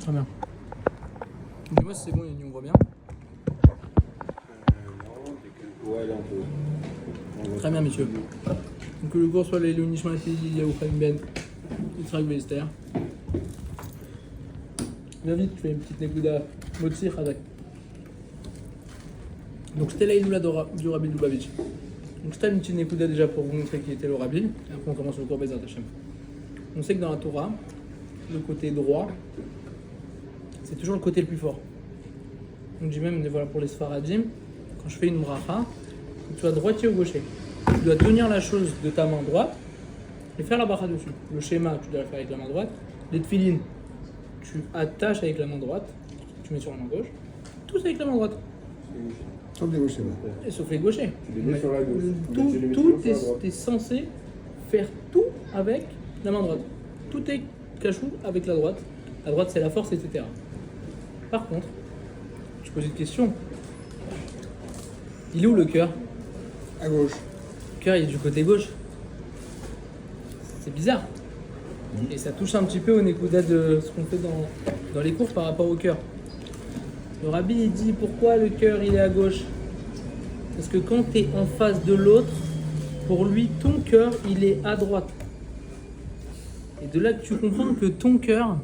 Très bien. Dis-moi si c'est bon, Yanni, on voit bien. Non, ouais, là on peut. Très bien, messieurs. Donc que le cours soit les Nishma Yaou Chaim Ben, Yitzhak Vester. Viens vite, tu fais une petite nekuda Motzi Chazak. Donc c'était l'Aïdoula du Rabbi Lubavitch. Donc c'était une petite nekuda déjà pour vous montrer qui était le Rabbi. Et après on commence le cours Bezrat Hashem. On sait que dans la Torah, le côté droit, c'est toujours le côté le plus fort. On dit même, voilà, pour les Sfaradim, quand je fais une bracha, tu sois droitier ou gaucher. Tu dois tenir la chose de ta main droite et faire la bracha dessus. Le schéma, tu dois le faire avec la main droite. Les tefilines, tu attaches avec la main droite, tu mets sur la main gauche. Tous avec la main droite. Sauf les gauchers. Et sauf les gauchers. Tu les mets sur la gauche. Tout est censé faire tout avec la main droite. Tout est cachou avec la droite. La droite, c'est la force, etc. Par contre, je pose une question. Il est où le cœur? À gauche. Le cœur, il est du côté gauche. C'est bizarre. Et ça touche un petit peu au nekuda de ce qu'on fait dans les cours par rapport au cœur. Le rabbi, il dit pourquoi le cœur, il est à gauche? Parce que quand tu es en face de l'autre, pour lui, ton cœur, il est à droite. Et de là que tu comprends que ton cœur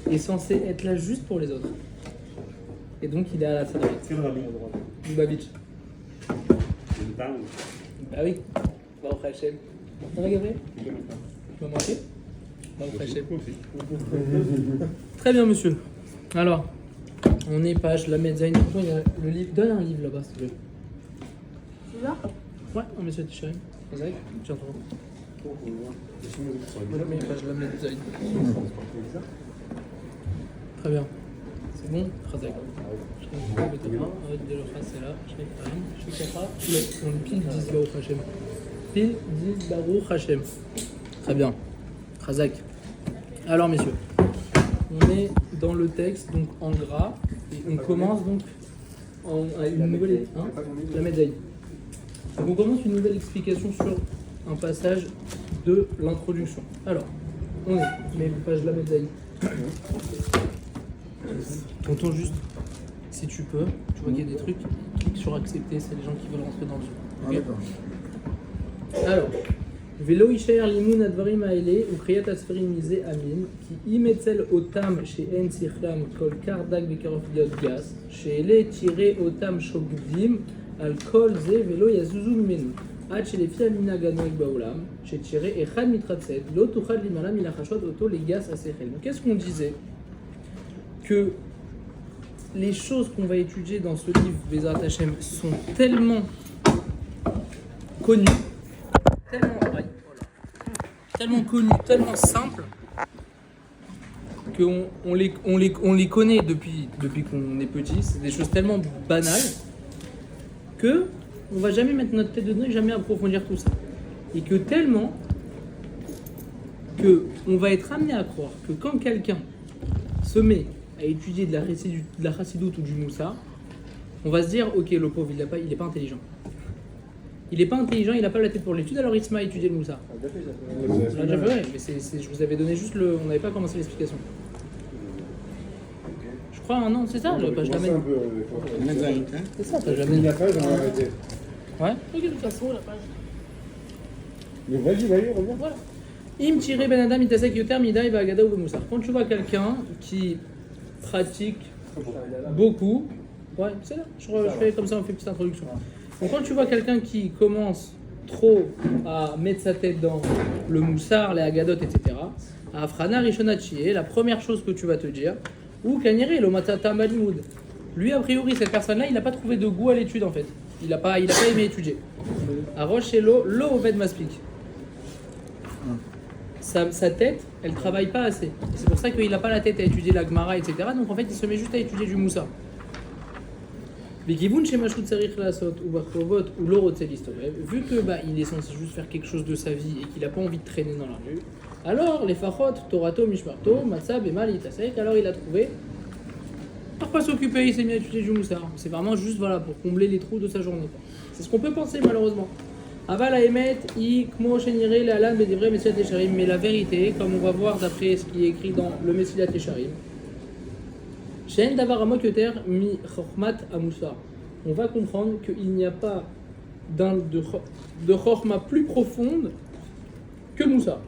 est censé être là juste pour les autres. Et donc, il est à la sa droite. Quel rabbi? Lubavitch. Une parle. Bah oui. Baruch Hashem. Ça va, Gabriel? Tu m'as manqué? Baruch Hashem. Très bien, monsieur. Alors, on est page la Medzaïn. Il y a le livre. Donne un livre là-bas, s'il te plaît. C'est là? Ouais, on met ça, Tisharim. Vas-y, tiens, toi. Mais page la Medzaïn. Très bien. C'est bon? Khazak. C'est là. On pile 10 Baruch Hashem. Pile 10 Baruch Hashem. Très bien. Khazak. Alors, messieurs, on est dans le texte, donc en gras, et on commence donc à une nouvelle. La médaille. Donc, on commence une nouvelle explication sur un passage de l'introduction. Alors, on est, mais page la médaille. Tonton, juste, si tu peux, tu vois qu'il y a des trucs, clique sur accepter, c'est les gens qui veulent rentrer dans le jeu. Ah, Okay. d'accord. Alors, Velo Ishaer Limun Advarim Aele, ou Kriyat Asferim Mise Amin, qui imetzel otam chez En Sichlam Kol Kardak Vekarof Diot Gas, chez Ele tiré otam Shogdim, Al Kol Ze Velo Yazuzu Mimenu. עד שלפי המנהג הנוהג בעולם, שתראה אחד מתחצת, לא תוכל להימנע מלחשות אותו לגס השכל. Donc qu'est-ce qu'on disait? Que les choses qu'on va étudier dans ce livre, Bezrat Hashem, sont tellement connues, tellement connues, tellement simples, qu'on les connaît depuis qu'on est petit. C'est des choses tellement banales que on va jamais mettre notre tête dedans et jamais approfondir tout ça. Et que tellement que on va être amené à croire que quand quelqu'un se met à étudier de la chassidoute ou du moussar, on va se dire ok, le pauvre il est pas intelligent. Il est pas intelligent, il n'a pas la tête pour l'étude, alors il se met à étudier le moussar. On l'a déjà fait, ouais, mais je vous avais donné juste on n'avait pas commencé l'explication. Je crois un an, c'est ça, le page d'Amen. C'est ça, page d'Amen. La page, on va arrêter. Ouais. Ok, de toute façon, la page. Mais vas-y, reviens. Voilà. Im tiré ben adam itasek yoter midai v'agada ou b'moussar. Quand tu vois quelqu'un qui pratique beaucoup, ouais, c'est là, je fais comme ça, on fait une petite introduction. Donc quand tu vois quelqu'un qui commence trop à mettre sa tête dans le moussar, les agadot, etc., à Afrana Rishonachie, la première chose que tu vas te dire, ou Kanire, le matata malimoud. Lui, a priori, cette personne-là, il n'a pas trouvé de goût à l'étude en fait. Il n'a pas aimé étudier. À Roche et l'eau oved maspik. Sa tête, elle travaille pas assez. C'est pour ça qu'il n'a pas la tête à étudier la Gemara, etc. Donc en fait, il se met juste à étudier du Moussa. Vu que il est censé juste faire quelque chose de sa vie et qu'il n'a pas envie de traîner dans la rue, alors les fachot, Torato, Mishmarto, Matzah, Bemal, Itasek, alors il a trouvé. Pour pas s'occuper, il s'est mis à étudier du Moussa. C'est vraiment juste voilà, pour combler les trous de sa journée. C'est ce qu'on peut penser malheureusement. Aval Aemet, Ikmo Shenire, Lalan, Bedevre, Messilat Tesharim. Mais la vérité, comme on va voir d'après ce qui est écrit dans le Messilat Tesharim, She'en davar amok yoter mi chokhmat amusar. On va comprendre qu'il n'y a pas de chokhma plus profonde que Moussa.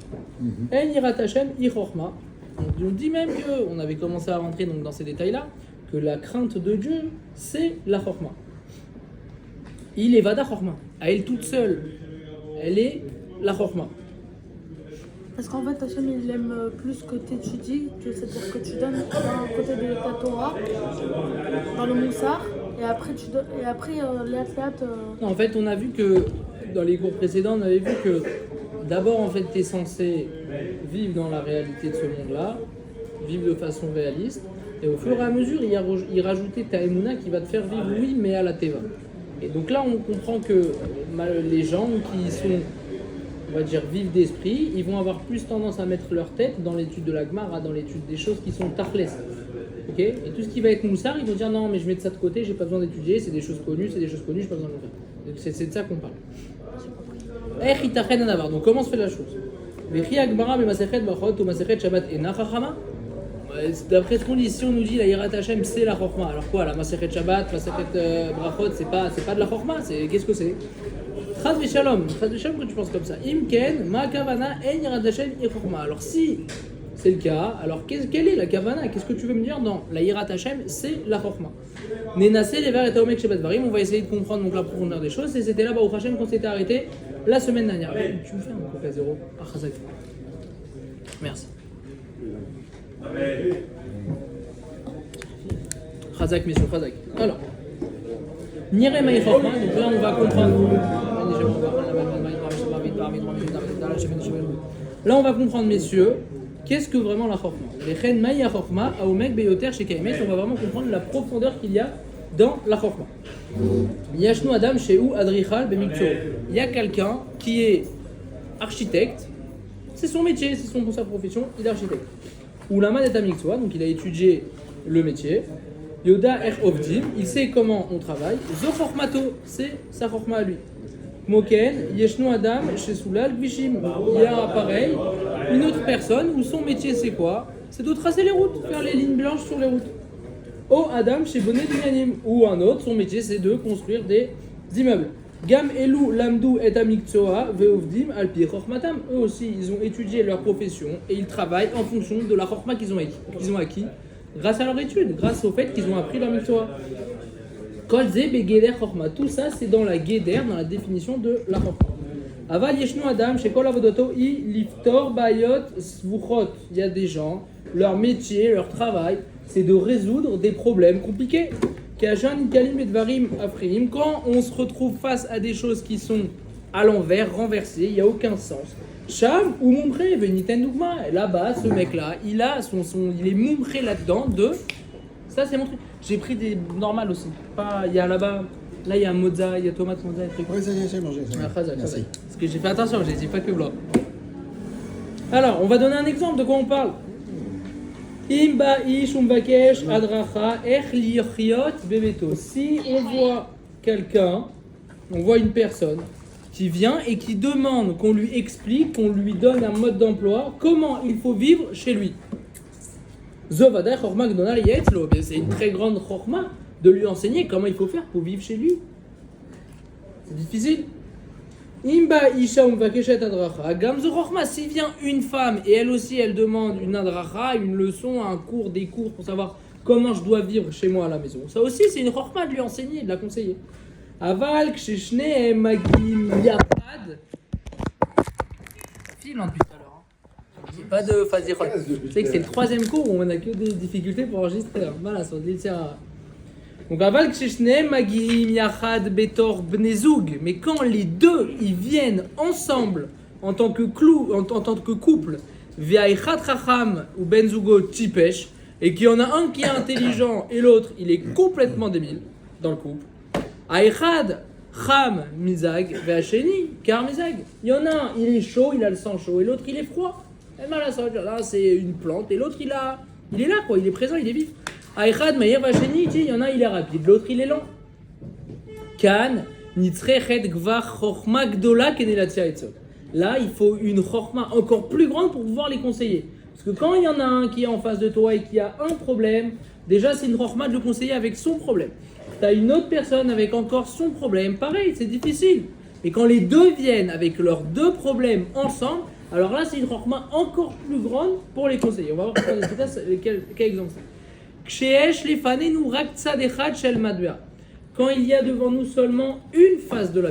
En yirat Hashem i chokhma. On dit même que, on avait commencé à rentrer donc dans ces détails-là, que la crainte de Dieu, c'est la chokhma. Il est vada chokhma. À elle toute seule, elle est la chokhma. Parce qu'en fait, Hachem, il aime plus que tu étudies, c'est-à-dire que tu donnes d'un côté de ta Torah, dans le Moussar, et après, Non, en fait, on a vu que, dans les cours précédents, on avait vu que d'abord, en fait, tu es censé vivre dans la réalité de ce monde-là, vivre de façon réaliste, et au fur et à mesure, il rajoutait ta Emouna qui va te faire vivre, oui, mais à la Teva. Et donc là, on comprend que les gens qui sont, on va dire, vifs d'esprit, ils vont avoir plus tendance à mettre leur tête dans l'étude de la Gemara, dans l'étude des choses qui sont tachles. Ok. Et tout ce qui va être moussard, ils vont dire non, mais je mets de ça de côté, j'ai pas besoin d'étudier, c'est des choses connues, j'ai pas besoin de le faire. Donc c'est de ça qu'on parle. Donc comment se fait la chose? D'après ce qu'on dit, si on nous dit la Yirat Hashem c'est la Chokhma, alors quoi, la Masechet Shabbat, Masechet Brachot, c'est pas de la Chokhma, qu'est-ce que c'est? Chaz v'shalom que tu penses comme ça. Imken, ma kavana en Yirat Hashem i Chokhma. Alors si c'est le cas, alors quelle est la kavana? Qu'est-ce que tu veux me dire? Non, la Yirat Hashem c'est la Chokhma. Nenase lever et taomek shebat varim, on va essayer de comprendre donc la profondeur des choses, et c'était là-bas au Hashem qu'on s'était arrêté la semaine dernière. Tu me fais un coca zéro? Ah, Chazak. Merci. Chazak, messieurs, Chazak. Alors, Nire Maï Chokhma, donc là on va comprendre. Là on va comprendre, messieurs, qu'est-ce que vraiment la Chokhma. Lechen Maï Chokhma, Aomek Beyoter chez Kaimet, on va vraiment comprendre la profondeur qu'il y a dans la Chokhma. Yashnu Adam Shehu Adrichal Bemikto. Il y a quelqu'un qui est architecte, c'est son métier, sa profession, il est architecte. Ulama et Amiktoa, donc il a étudié le métier. Yoda Er Ovdim, il sait comment on travaille. Zo Chokhmato, c'est sa Chokhma à lui. Moken, Yeshnu Adam, chez Soulal, Vishim. Il y a pareil, une autre personne où son métier c'est quoi? C'est de tracer les routes, faire les lignes blanches sur les routes. O Adam, chez Bonnet Binyanim, ou un autre, son métier c'est de construire des immeubles. Gam Elou Lamdou et Amiktoa Veovdim Alpi Chokhmatam. Eux aussi, ils ont étudié leur profession et ils travaillent en fonction de la Chokhma qu'ils ont acquis grâce à leur étude, grâce au fait qu'ils ont appris leur Miktoa. Kol Ze Begeder Chokhma. Tout ça, c'est dans la Geder, dans la définition de la Chokhma. Aval Yeshnu Adam, chez Kol Avodoto, I Liftor Bayot Svuchot. Il y a des gens, leur métier, leur travail, c'est de résoudre des problèmes compliqués. Quand on se retrouve face à des choses qui sont à l'envers, renversées, il n'y a aucun sens. Cham ou Moumré, Veniten Dougma, là-bas, ce mec-là, il est Moumré là-dedans de. Ça, c'est mon truc. J'ai pris des normales aussi. Il y a là-bas, là, il y a mozza, il y a tomate mozza, et trucs. Oui, ça y est, j'ai mangé. Merci. Parce que j'ai fait attention, je ne dis pas que blanc. Alors, on va donner un exemple de quoi on parle. Imba ish umbakesh adracha ech lichiot bebeto. Si on voit quelqu'un, on voit une personne qui vient et qui demande qu'on lui explique, qu'on lui donne un mode d'emploi, comment il faut vivre chez lui. Zovada chorma gdonal yetzlo. C'est une très grande chorma de lui enseigner comment il faut faire pour vivre chez lui. C'est difficile. Imba isha umvakeshet adracha. Gamzo chorma. Si vient une femme et elle aussi elle demande une adracha, une leçon, un cours, des cours pour savoir comment je dois vivre chez moi à la maison. Ça aussi c'est une chorma de lui enseigner, de la conseiller. Aval ksheshne magim yapad. File depuis tout à l'heure. C'est pas de fazirot. Tu sais que c'est le troisième cours où on a que des difficultés pour enregistrer. Voilà, sur le donc aval ksheshne magim yachad betor bnezoug. Mais quand les deux ils viennent ensemble en tant que couple, via echat chacham ou benzugo tipesh, et qu'il y en a un qui est intelligent et l'autre il est complètement débile dans le couple. Aïchad, Cham, Mizag, Vacheni, Kar Mizag. Il y en a un, il est chaud, il a le sang chaud, et l'autre il est froid. Là, c'est une plante, et l'autre il est là, quoi, il est présent, il est vif. Aïchad, Meir, Vacheni, il y en a, il est rapide, l'autre il est lent. Kan, Nitzrechet, Gvar, Chochma, Gdola, Kenelatia, Etzot. Là, il faut une Chochma encore plus grande pour pouvoir les conseiller. Parce que quand il y en a un qui est en face de toi et qui a un problème, déjà c'est une chorma de le conseiller avec son problème. Tu as une autre personne avec encore son problème, pareil, c'est difficile. Et quand les deux viennent avec leurs deux problèmes ensemble, alors là c'est une chorma encore plus grande pour les conseiller. On va voir quel exemple c'est. Ksheesh lefanenu rak tzad echad shel madbea. Quand il y a devant nous seulement une face de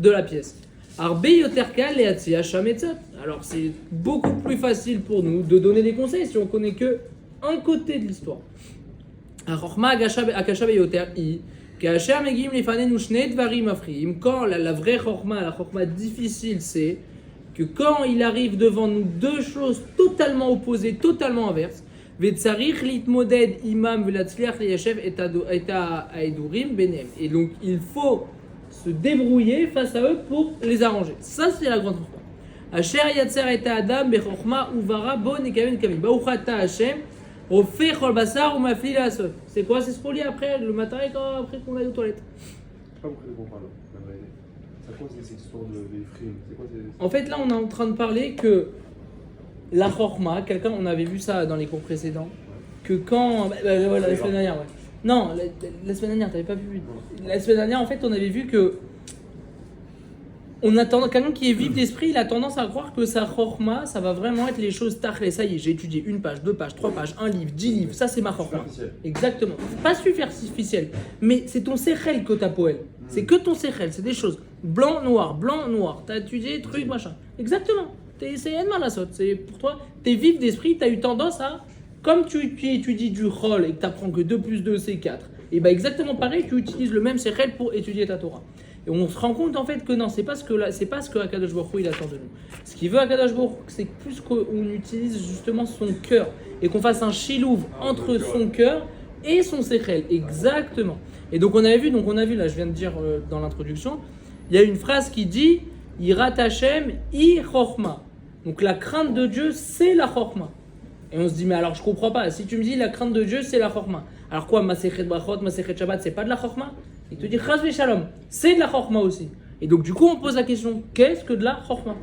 la pièce. Arbe yoter kal lehatzia sham etzat. Alors c'est beaucoup plus facile pour nous de donner des conseils si on connaît que un côté de l'histoire. Achorma akasha beyoter i kasher megim lefanenu shnei dvarim mafriim. Quand la vraie chorma, la chorma difficile, c'est que quand il arrive devant nous deux choses totalement opposées, totalement inverses, et donc il faut se débrouiller face à eux pour les arranger. Ça c'est la grande chorma. C'est quoi? C'est ce qu'on lit après le matin après qu'on aille aux toilettes. Pas beaucoup de comprendre. C'est quoi cette histoire de Ephraim? En fait là on est en train de parler que la chorma, on avait vu ça dans les cours précédents, que quand... voilà, la semaine dernière, ouais. Non, la semaine dernière, t'avais pas vu. La semaine dernière, en fait, on avait vu que... Quelqu'un qui est vif d'esprit, il a tendance à croire que sa chorma, ça va vraiment être les choses tachlées. Ça y est, j'ai étudié 1 page, 2 pages, 3 pages, 1 livre, 10 livres, ça c'est ma chorma. Exactement. Pas superficiel, mais c'est ton sechel que t'as poël. C'est que ton sechel, c'est des choses blanc, noir, t'as étudié, truc, machin. Exactement. C'est un mal à sauter. C'est pour toi, t'es vif d'esprit, t'as eu tendance à, comme tu étudies du chol et que t'apprends que 2 plus 2 c'est 4, et bah exactement pareil, tu utilises le même sechel pour étudier ta Torah. Et on se rend compte en fait que non, c'est pas ce que Akadosh Baruch Hu il attend de nous. Ce qu'il veut Akadosh Baruch Hu, c'est plus qu'on utilise justement son cœur et qu'on fasse un chilouv entre son cœur et son sechel. Exactement. Et donc on a vu là, je viens de dire dans l'introduction, il y a une phrase qui dit Yirat Hashem i chorma. Donc la crainte de Dieu, c'est la chorma. Et on se dit, mais alors je comprends pas. Si tu me dis la crainte de Dieu, c'est la chorma. Alors quoi, Masechet Brachot, Masechet Shabbat, c'est pas de la chorma? Il te dit, Chas v'Shalom, c'est de la chorma aussi. Et donc du coup, on pose la question, qu'est-ce que de la chorma?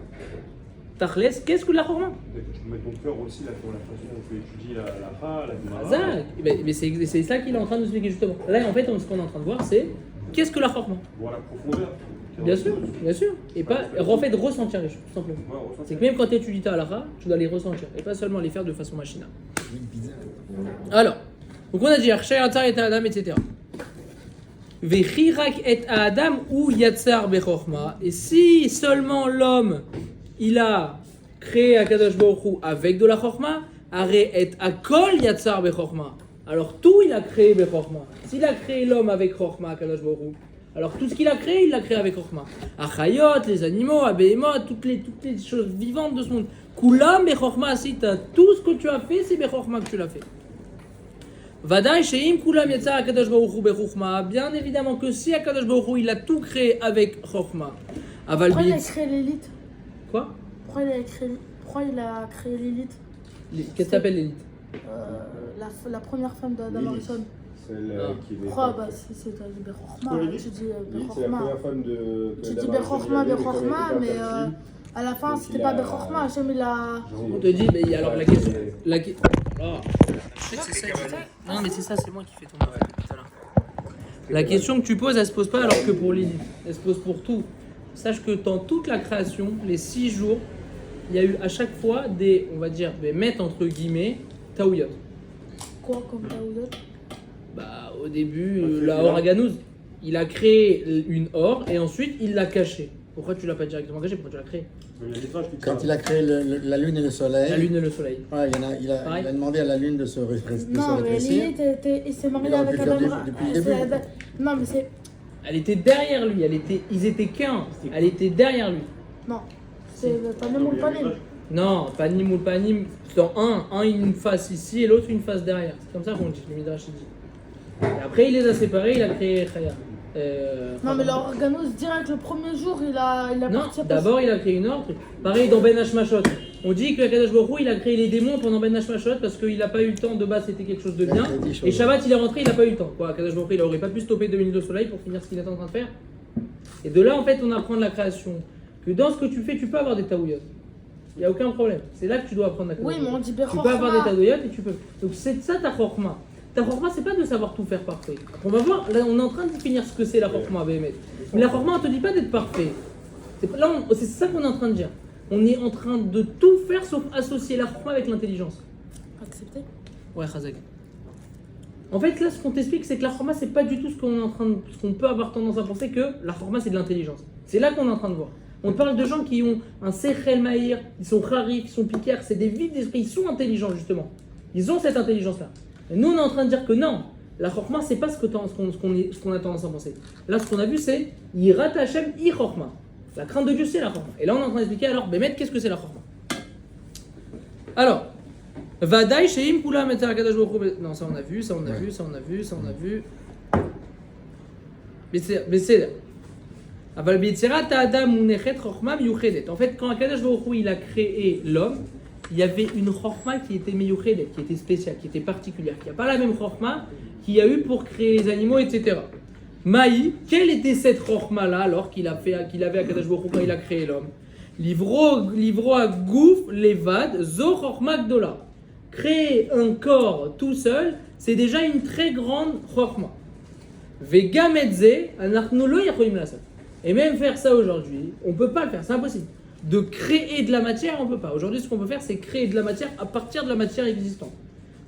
Tachles, qu'est-ce que de la chorma? Tu peux mettre ton cœur aussi là, pour la façon dont tu étudies la Gemara. Mais c'est ça qu'il est en train de nous expliquer justement. Là, en fait, ce qu'on est en train de voir, c'est qu'est-ce que la chorma? Voir la profondeur. Bien sûr. Et pas, en fait, ressentir les choses, tout simplement. Ouais, c'est que même quand tu étudies ta halakha, tu dois les ressentir et pas seulement les faire de façon machinale. Alors, donc on a dit Archer Yatzar et Adam, etc. Vechirak et Adam ou Yatzar bechorma. Et si seulement l'homme, il a créé Akadosh Baruch Hu avec de la chorma, Are et Akol Yatzar bechorma. Alors tout il a créé bechorma. S'il a créé l'homme avec chorma, Akadosh Baruch Hu, alors tout ce qu'il a créé, il l'a créé avec chorma. Achayot, les animaux, Abéhémot, toutes les choses vivantes de ce monde. Kulam bechorma, si tout ce que tu as fait, c'est bechorma que tu l'as fait. Vadaï sheim kulam yatzar Akadosh Baruch Hu bechorma. Bien évidemment que si Akadosh Baruch Hu, il a tout créé avec chorma. Pourquoi il a créé l'élite? Quoi? Pourquoi il a créé l'élite? Qu'est-ce que t'appelles l'élite? La première femme d'Adam Harrison. Celle qui est. Pourquoi? Bah, c'est Bechorma. Tu dis C'est la Bechorma. première femme de. Tu dis Bechorma, mais à la fin, c'était pas Bechorma. Hachem, il a. On te dit, mais alors la question. C'est ça. Non, mais c'est ça, c'est moi qui fais ton affaire tout à l'heure. La question que tu poses, elle se pose pas alors que pour l'élite. Elle se pose pour tout. Sache que dans toute la création, les 6 jours, il y a eu à chaque fois des, on va dire, des mettre entre guillemets, taouyot. Quoi comme taouyot? Bah, au début, la or Aganouz, il a créé une or et ensuite il l'a cachée. Pourquoi tu l'as pas directement cachée? Pourquoi tu l'as créée? Quand il a créé la lune et le soleil. La lune et le soleil. Ouais, il a demandé à la lune de se rétrécir. Non, mais Lilith, il s'est marié avec Adam. Depuis le début. Non, mais c'est. Elle était derrière lui, ils étaient qu'un. Elle était derrière lui. Non, c'est le panim ou le panim. Non, panim ou le panim, dans un une face ici et l'autre une face derrière. C'est comme ça qu'on dit, le Midrash dit. Et après il les a séparés, il a créé Chaya. Non, mais l'organos direct le premier jour, il a Non, parti à d'abord il a créé une ordre. Pareil dans Ben Hashmashot. On dit que Akadosh Baruch Hu, il a créé les démons pendant Ben Hashmashot parce qu'il n'a pas eu le temps, de base c'était quelque chose de bien. Et Shabbat il est rentré, il n'a pas eu le temps. Quoi, Akadosh Baruch Hu, il n'aurait pas pu stopper 2 minutes au soleil pour finir ce qu'il est en train de faire. Et de là en fait on apprend de la création que dans ce que tu fais, tu peux avoir des taouillottes. Il n'y a aucun problème. C'est là que tu dois apprendre la Oui, mais on dit Tu peux avoir des Bechorma. tadoyot et tu peux. Donc c'est ça ta chorma. Ta chorma, c'est pas de savoir tout faire parfait. On va voir, là on est en train de définir ce que c'est la chorma, Béhémet. Mais la chorma, on te dit pas d'être parfait. C'est ça qu'on est en train de dire. On est en train de tout faire sauf associer la chorma avec l'intelligence. Accepté. Ouais, Chazak. En fait, là, ce qu'on t'explique, c'est que la chorma, c'est pas du tout ce qu'on peut avoir tendance à penser que la chorma, c'est de l'intelligence. C'est là qu'on est en train de voir. On parle de gens qui ont un sechel maïr, ils sont harif, ils sont piquers, c'est des vides d'esprit, ils sont intelligents justement. Ils ont cette intelligence-là. Et nous, on est en train de dire que non, la chorma, c'est pas ce qu'on a tendance à penser. Là, ce qu'on a vu, c'est Yirat Hashem I chorma. La crainte de Dieu, c'est la chorma. Et là, on est en train d'expliquer alors, Bémet, qu'est-ce que c'est la chorma? Alors, Vadaï Sheim Kula Meter Akadash Baruch Hu. Non, ça on a vu, ça on a vu, ça on a vu, ça on a vu. Besséder. Aval B'Yetzirat Adam Unechet Chorma Miyuchedet. En fait, quand Akadash Baruch Hu il a créé l'homme, il y avait une chorma qui était miyuchedet, qui était spéciale, qui était particulière, qui n'a pas la même chorma qu'il y a eu pour créer les animaux, etc. Maï, quelle était cette chorma-là alors qu'il avait Akadash Baruch Hu quand il a créé l'homme? Livro à gouf levad zo chorma gdola. Créer un corps tout seul, c'est déjà une très grande chorma. Vegam etze, anachnu lo yacholim lasot. Et même faire ça aujourd'hui, on ne peut pas le faire, c'est impossible. De créer de la matière, on ne peut pas. Aujourd'hui, ce qu'on peut faire, c'est créer de la matière à partir de la matière existante.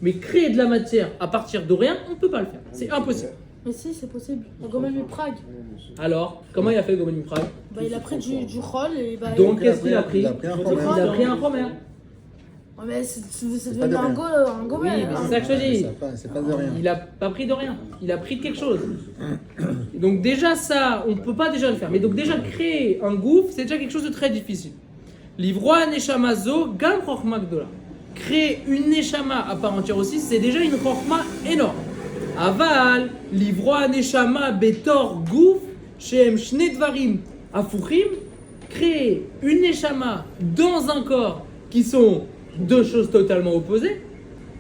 Mais créer de la matière à partir de rien, on ne peut pas le faire. C'est impossible. Mais si, c'est possible. Gomen Prague. Alors, comment il a fait Gomen Prague? Bah, il a pris du rôle et bah. Donc, qu'est-ce qu'il a pris? Il a pris un Il Chomer. a pris un Chomer. Ouais, mais c'est pas devenu de un rien. Gomen. Oui, mais c'est ça que je te dis. C'est pas de rien. Il n'a pas pris de rien. Il a pris de quelque chose. Donc déjà ça, on ne peut pas déjà le faire. Mais donc déjà créer un gouffre, c'est déjà quelque chose de très difficile. Livroa neshama zo gam chorma gdola. Créer une neshama à part entière aussi, c'est déjà une chorma énorme. Aval, livroa neshama betor gouf, shem shne dvarim afuchim. Créer une neshama dans un corps qui sont deux choses totalement opposées.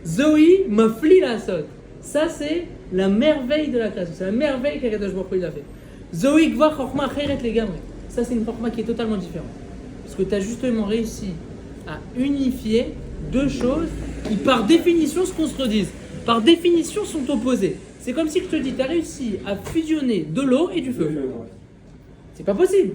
Zoï mafli la sot. Ça c'est la merveille de la création. C'est la merveille qu'Akadosh Baruch Hu il a fait. Zoï gva chorma cheret les gamres. Ça c'est une chorma qui est totalement différente. Parce que tu as justement réussi à unifier deux choses qui par définition se contredisent. Par définition sont opposées. C'est comme si je te dis, tu as réussi à fusionner de l'eau et du feu. C'est pas possible.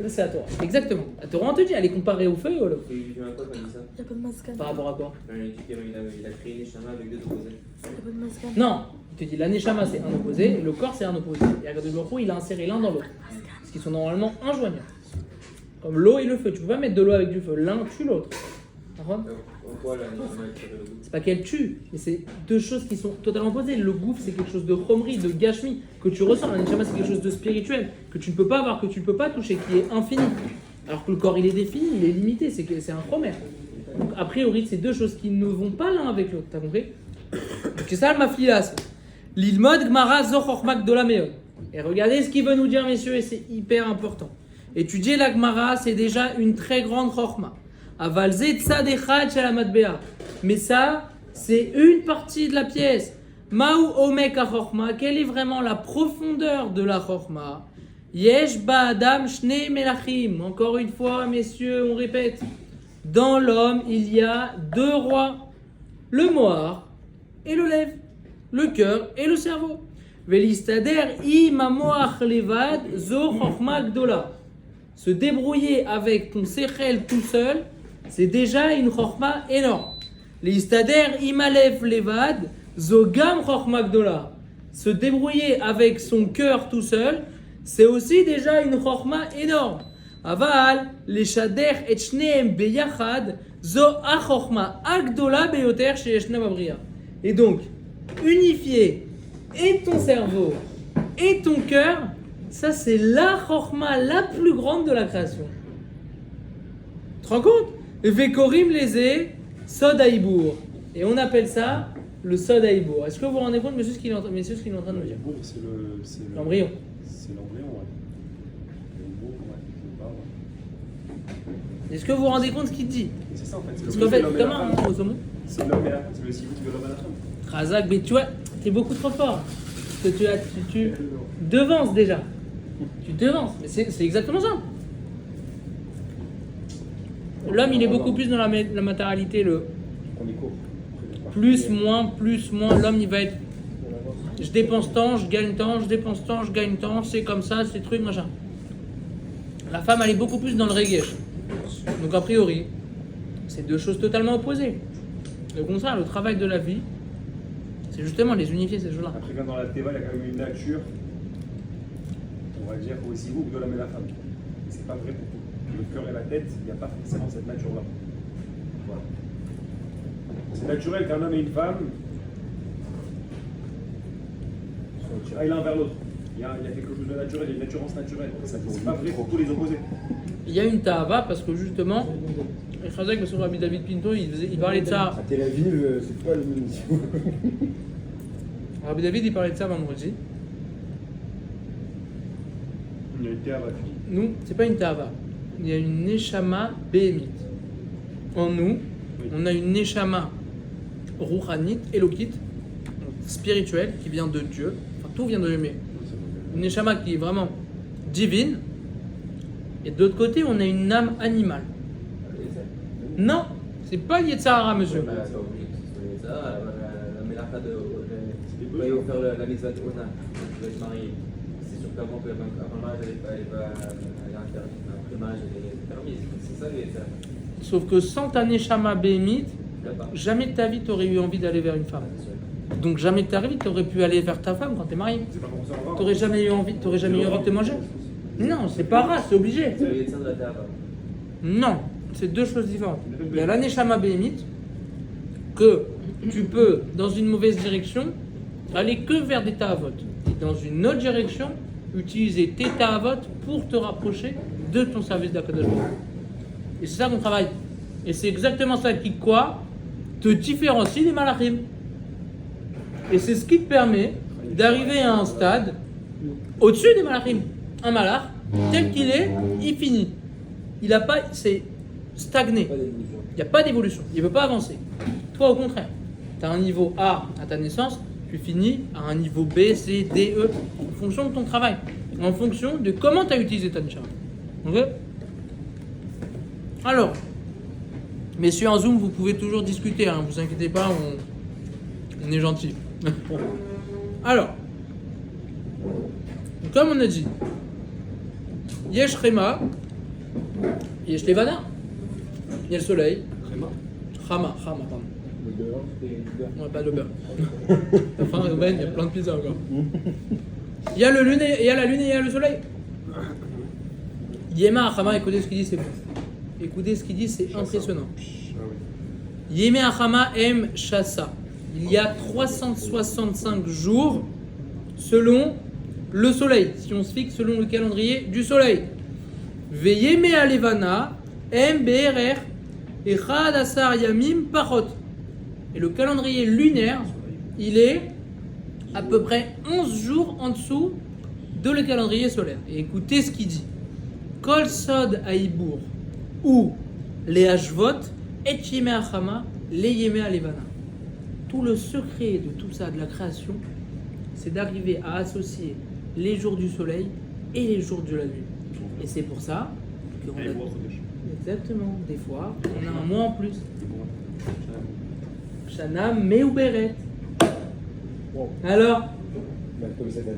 C'est à toi. Exactement. La Torah, on te dit, elle est comparée au feu et au l'eau. Et il y a quoi quand il dit ça? Il n'y a pas de mascan. Par rapport à quoi? Il a créé les chamas avec deux opposés. Il n'y a pas de mascan. Non, il te dit, la neshama c'est un opposé, et le corps c'est un opposé. Et Akadosh Baruch Hu, il a inséré l'un dans l'autre. Parce qu'ils sont normalement injoignables. Comme l'eau et le feu. Tu peux pas mettre de l'eau avec du feu. L'un tue l'autre. D'accord? Pourquoi la neshama elle s'appelle le goût? C'est pas qu'elle tue, mais c'est deux choses qui sont totalement opposées. Le gouffre, c'est quelque chose de chomri, de gashmi, que tu ressens. La neshama, c'est quelque chose de spirituel, que tu ne peux pas avoir, que tu ne peux pas toucher, qui est infini. Alors que le corps, il est défini, il est limité, c'est un chomer. Donc, a priori, c'est deux choses qui ne vont pas l'un avec l'autre. T'as compris? C'est ça, ma filasse. L'ilmod gmara zochorma gdola meod. Et regardez ce qu'il veut nous dire, messieurs, et c'est hyper important. Étudier la Gemara, c'est déjà une très grande chorma. Avalze tzadechad shel hamatbea. Mais ça, c'est une partie de la pièce. Maou omek ha-chorma. Quelle est vraiment la profondeur de la chorma? Yesh ba'adam shne melachim. Encore une fois, messieurs, on répète. Dans l'homme, il y a deux rois. Le mohar et le lèvre. Le cœur et le cerveau. Velistader ima moach levad zo chorma gdola. Se débrouiller avec ton sechel tout seul, c'est déjà une chorma énorme. Listader imalev levad zogam chorma gdola. Se débrouiller avec son cœur tout seul, c'est aussi déjà une chorma énorme. Aval leshader et shneem beyachad zo a chorma agdola beyoter sheyeshna babria. Et donc unifier et ton cerveau et ton cœur, ça c'est la chorma la plus grande de la création. Tu te rends compte? Vekorim leze sod haïbour. Et on appelle ça le sod haïbour. Est-ce que vous vous rendez compte, messieurs, ce qu'il est en train de me dire? Bourg, c'est L'embryon. C'est l'embryon, ouais. Le bourg, ouais, je sais pas, ouais. Est-ce que vous vous rendez compte ce qu'il dit? C'est ça en fait. Parce qu'en fait, comment un chromosome? C'est l'homme et la femme, c'est le civil de l'homme à la femme. Razak, mais tu vois, t'es beaucoup trop fort. Parce que tu devances déjà. Tu devances. Mais c'est exactement ça. l'homme il est beaucoup plus dans la matérialité, le plus, moins, l'homme il va être je dépense tant, je gagne tant, je dépense tant, je gagne tant, c'est comme ça, c'est truc, machin. La femme elle est beaucoup plus dans le regesh. Donc a priori, c'est deux choses totalement opposées. Au contraire, le travail de la vie, c'est justement les unifier ces choses-là. Après, quand dans la Teva, il y a quand même une nature, on va dire, aussi haut que de l'homme et la femme. Et c'est pas vrai pour tout. Le cœur et la tête, il n'y a pas forcément cette nature-là. Voilà. C'est naturel qu'un homme et une femme aillent l'un vers l'autre. Il y a quelque chose de naturel, il y a une attirance naturelle. C'est pas vrai pour tous les opposés. Il y a une ta'ava parce que justement, le Chazak, parce que Rabbi David Pinto, il parlait de ça. À Tel Aviv, c'est pas le même niveau. Rabbi David, il parlait de ça vendredi. Il y a une théâtre. Nous, c'est pas une ta'ava. Il y a une neshama behemit. En nous, on a une neshama rouhanit, elokit, spirituelle, qui vient de Dieu. Enfin, tout vient de Dieu, mais une neshama qui est vraiment divine. Et de l'autre côté, on a une âme animale. Non, c'est pas Yetzirah, monsieur. Bah, c'est pas obligé que ce soit ça. La mélacha de. Quand ils vont faire la mitzvah de Ona, tu vas te marier. C'est sûr qu'avant le mariage, elle est interdite. Après le mariage, elle est permise. C'est ça, les. Sauf que sans ta neshama behemit, jamais de ta vie t'aurais eu envie d'aller vers une femme. Donc jamais de ta vie t'aurais pu aller vers ta femme quand t'es marié. T'aurais jamais eu envie de te manger. Non, c'est pas grave, c'est obligé. C'est le Yetzirah de la terre. Non, c'est deux choses différentes. Il y a la neshama behemit que tu peux, dans une mauvaise direction, aller que vers des ta'avot. Et dans une autre direction, utiliser tes ta'avot pour te rapprocher de ton service d'Akadosh Baruch Hu. Et c'est ça qu'on travaille. Et c'est exactement ça qui, quoi, te différencie des malachim. Et c'est ce qui te permet d'arriver à un stade au-dessus des malachim. Un malach, tel qu'il est, il finit. Il n'a pas, c'est stagné. Il n'y a pas d'évolution. Il ne peut pas avancer. Toi, au contraire, tu as un niveau A à ta naissance, tu finis à un niveau B, C, D, E, en fonction de ton travail, en fonction de comment tu as utilisé ta neshama. Ok? Alors, messieurs en Zoom, vous pouvez toujours discuter, hein, vous inquiétez pas, on est gentil. Alors, comme on a dit, Yesh Rema, Yesh Levana, il y a le soleil. Chama, pardon. Ouais, pas le beurre. Enfin, Ruben, il y a plein de pizzas encore. Il y a la lune et il y a le soleil. Yema Chama, écoutez ce qu'il dit, c'est bon. Écoutez ce qu'il dit, c'est impressionnant. Yeme Achama M Shasa. Il y a 365 jours selon le soleil, si on se fixe selon le calendrier du soleil. Veyeme Alevana M BRR Echad Asar Yamim Pachot. Et le calendrier lunaire, il est à peu près 11 jours en dessous de le calendrier solaire. Et écoutez ce qu'il dit. Kol Sod Aïbour ou les Hashvot et Yeme Achama les Yeme Alevana. Tout le secret de tout ça, de la création, c'est d'arriver à associer les jours du soleil et les jours de la lune. Et c'est pour ça qu'on a... Exactement, des fois, on a un mois en plus. Shana Meuberet. Alors,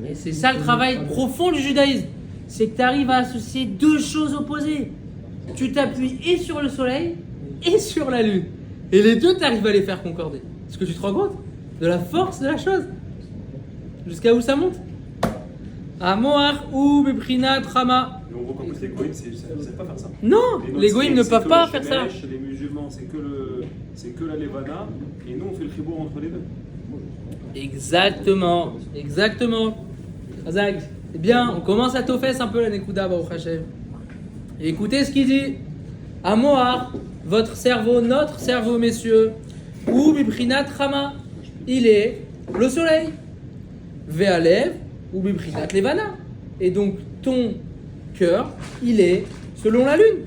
et c'est ça le travail profond du judaïsme. C'est que tu arrives à associer deux choses opposées. Tu t'appuies et sur le soleil et sur la lune. Et les deux, tu arrives à les faire concorder. Est-ce que tu te rends compte de la force de la chose? Jusqu'à où ça monte? À Moar ou Beprinat Rama. Et on voit qu'en plus, les goïms, c'est pas faire ça. Non, les goïms ne peuvent pas faire ça. Les musulmans, c'est que la levana, et nous, on fait le chibour entre les deux. Exactement. Razak, c'est bien, on commence à t'offrir un peu la Nekuda, Baruch Hashem. Et écoutez ce qu'il dit. À Moar, votre cerveau, notre cerveau, messieurs, ou Biprinat Rama, il est le soleil. Ve'alev ou Biprinat Levana. Et donc ton cœur, il est selon la lune.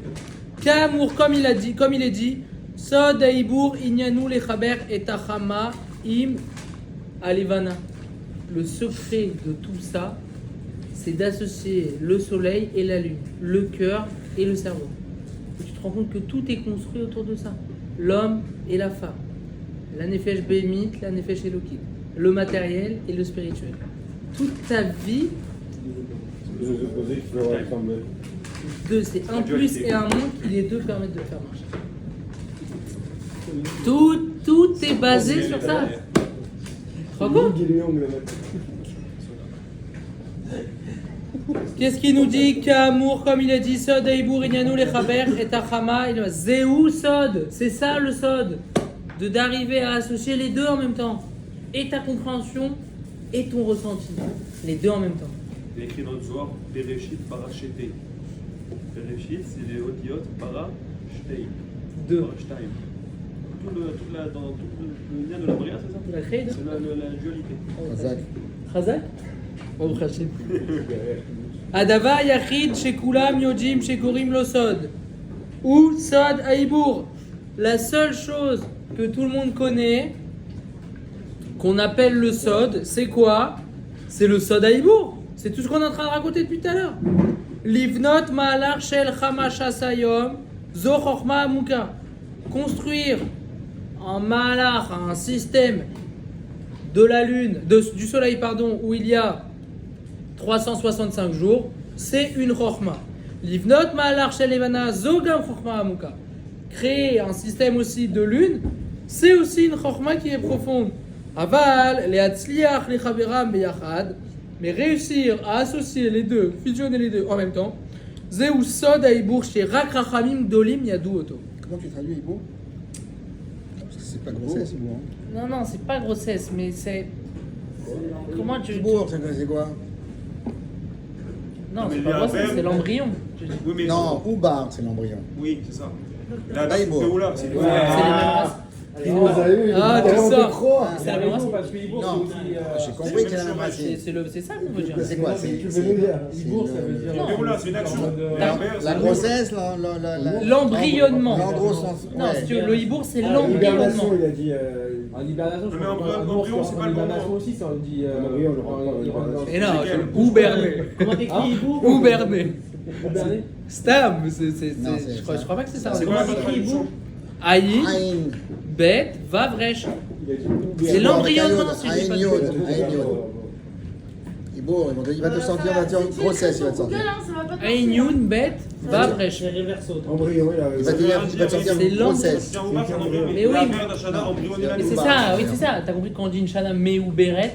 Kamour, comme il est dit, Sod Aïbour Inyanu Lechaber et Tachama Im Alevana. Le secret de tout ça, c'est d'associer le soleil et la lune, le cœur et le cerveau. Tu te te rends compte que tout est construit autour de ça. L'homme et la femme, la nefesh bémite, la nefesh élokite, le matériel et le spirituel. Toute ta vie, C'est deux opposés qui peuvent ressembler. c'est un plus et un moins qui les deux permettent de faire marcher. Tout est basé sur ça. Tu te rends compte? Qu'est-ce qu'il nous dit? Qu'amour, comme il a dit, Sod, Aïbour, Inyanou, les Chaber, et Tachama, Zéou, Sod. C'est ça le Sod. D'arriver à associer les deux en même temps. Et ta compréhension et ton ressenti. Les deux en même temps. Il est écrit dans le Zohar, Bereshit Parashetei. Bereshit, c'est les Otiot Parashetei. Deux. Parashtayim. Dans tout le lien de la Bria, c'est ça? La créde? C'est la dualité. Razak. Chazak? Bon, Hachim. Adava Yachid Shekulam Yodim Shekorim Lo Sod. Ou Sod Aïbour. La seule chose que tout le monde connaît, qu'on appelle le Sod, c'est quoi? C'est le Sod Aïbour. C'est tout ce qu'on est en train de raconter depuis tout à l'heure. Livnot Ma'alar Shel Chamasha Sayom Zo Chochma Amuka. Construire un Ma'alar, un système de la lune, du soleil pardon, où il y a 365 jours, c'est une Chochma. Livnot Ma'alar Shel Levana Zo Gam Chochma Amuka. Créer un système aussi de lune, c'est aussi une Chochma qui est profonde. Aval, les Hatzliach, les Chaveram, Beyachad, mais réussir à associer les deux, fusionner les deux en même temps, Zeu Sod Aïbour chez Rak Rachamim Dolim Yadou Oto. Comment tu traduis Ibo? Parce que c'est pas grossesse, Ibo. Hein. Non, c'est pas grossesse, mais c'est. Comment tu. Ibo, c'est quoi? Non, c'est Mais pas il y a grossesse, un c'est l'embryon. Oui, mais Non, Oubar, c'est l'embryon. Oui, c'est ça. Là, La il boit. Péoula, c'est C'est les mêmes races. Ah, tout ça. C'est C'est la même race. Non, j'ai compris qu'il y a la même racine. C'est ça qu'on veut dire. C'est quoi? Tu veux nous dire Ibour, ça veut dire. Non. Péoula, c'est une action. La grossesse, L'embryonnement. L'androsens. Non, si tu veux, le hibour, c'est Hibernation, l'embryonnement. il a dit. En hibernation, Mais embryon, c'est pas le bon hibernation mot. aussi, ça on dit. Embryon, je crois pas, il rentre dans- Et non, C'est ou berné. Comment t'écris hibour Ou berné. Ou berné Stam, Non, c'est je crois pas que c'est ça. C'est quoi la traduction? Aïn, Aïn. Bet, Vavresh. Il a dit. C'est l'embryonnement, si je dis pas de Aïn bêtises. Yod. Aïn Yod. Ibo, il va te sentir, il va te dire grossesse, il va te sentir. Aïn, Yun, Bet, Vavresh. Embryon, Il va te sentir C'est grossesse. Mais oui. Mais Mais c'est ça, oui, c'est ça. T'as compris quand on dit une Shana mais ou Beret?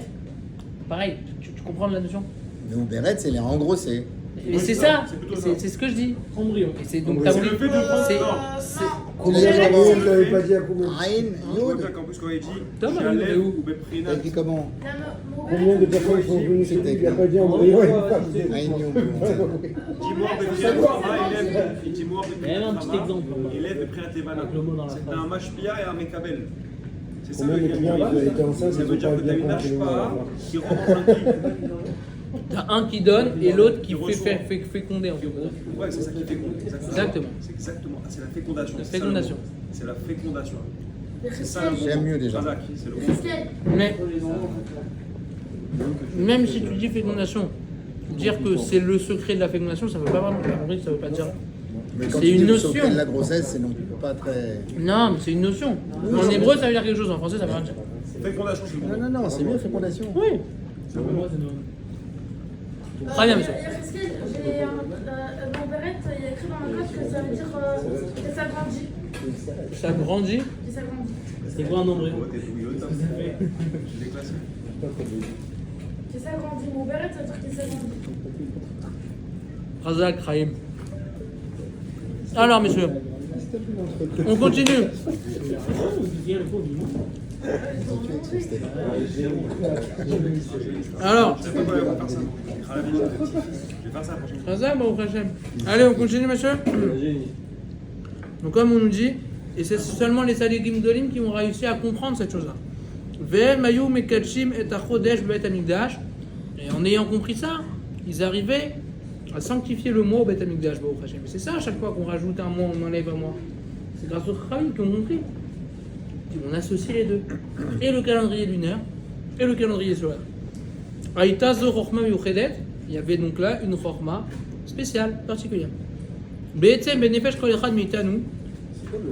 Pareil, tu comprends la notion? Mais au Beret, c'est les engrossés. Mais c'est ça, c'est ce que je dis. Embryon. Et c'est donc t'as C'est le compris. fait de C'est. Combien d'embryons tu n'avais pas dit à combien? Aïn Yod. En plus, quand il dit Tom, Jalel elle est où ou Beprina, T'as écrit comment? Combien de personnes sont venues chez lui? Il n'a pas dit embryon, il n'a pas dit. Aïn Yod. dis-moi Beprina Trama, il dis-moi Il y a même un Beprina petit Trama, exemple. il est Beprina Tevana. Avec le mot dans la C'est phrase. un mashpia et un mekabel. C'est ça Combien le de clients qui étaient enceintes, Ça ils veut ont dire pas que tu as bien une compris le mot. ashpa qui rentre dans un clip. T'as un qui donne et l'autre qui Il reçoit. fait féconder en fait. Ouais, c'est ça qui féconde. Exactement. C'est exactement. Ah, c'est la fécondation. La c'est ça le fécondation. mot. C'est la fécondation. C'est ça le J'aime mot. mieux déjà. Razak, c'est le mot. Mais même si tu dis fécondation, dire que c'est le secret de la fécondation, ça veut pas vraiment dire, ça veut pas dire. Mais quand C'est tu une dis notion. sauter de la grossesse, c'est non pas très. Non, mais c'est une notion. En hébreu, ça veut dire quelque chose, en français, ça veut rien dire. Fécondation, c'est le mot. Non, c'est mieux fécondation. Oui. Très bien, monsieur. J'ai mon Beret, il y a écrit dans le code que ça veut dire que ça grandit. Ça grandit. Que ça grandit. C'est quoi un embryon Ouais, t'es douilleux, t'as fait. Je l'ai classé. Que ça grandit. Mon Beret, ça veut dire que ça grandit. Razak, Kraïm. Alors, messieurs, on continue. Alors, Je sais pas quoi, on va faire ça. Je vais faire ça la prochaine fois. Razak, bon, Hachem. Allez, on continue, messieurs. Donc, comme on nous dit, et c'est seulement les Sadikim Gdolim qui ont réussi à comprendre cette chose-là. Ve'em mayu mekadshim et achodesh be'et hamikdash. Et en ayant compris ça, ils arrivaient à sanctifier le mois au Beth Amikdash, Baruch Hashem. Et c'est ça, à chaque fois qu'on rajoute un mois, on enlève un mois. C'est grâce aux Chachamim qui ont compris. On associe les deux. Et le calendrier lunaire, et le calendrier solaire. Aïta zo chokhma yuchedet. Il y avait donc là une chokhma spéciale, particulière. Be'etzem benefesh kol echad meitanu. C'est quoi le.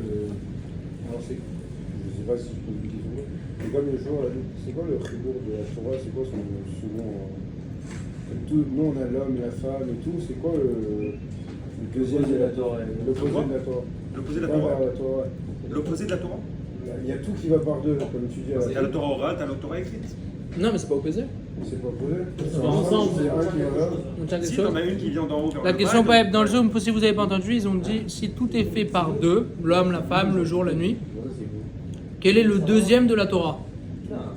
Alors, je sais pas si je peux vous dire. C'est quoi le jour, c'est quoi le chibour de la Torah? C'est quoi son second. Tout, nous, on a l'homme et la femme et tout. C'est quoi le deuxième de la Torah? L'opposé de la Torah. L'opposé de la Pas Torah. vers la Torah. L'opposé de la Torah. Il y a tout qui va par deux, comme tu dis. T'as la Torah orale, t'as la Torah écrite. Non, mais c'est pas opposé. C'est pas opposé. Ça va ensemble. C'est un qui va là. On tient quelque Si chose. t'en as une qui vient d'en haut vers La le question bas, pas dans le Zoom, si vous n'avez pas entendu, ils ont dit si tout est fait par deux, l'homme, la femme, le jour, la nuit, quel est le deuxième de la Torah?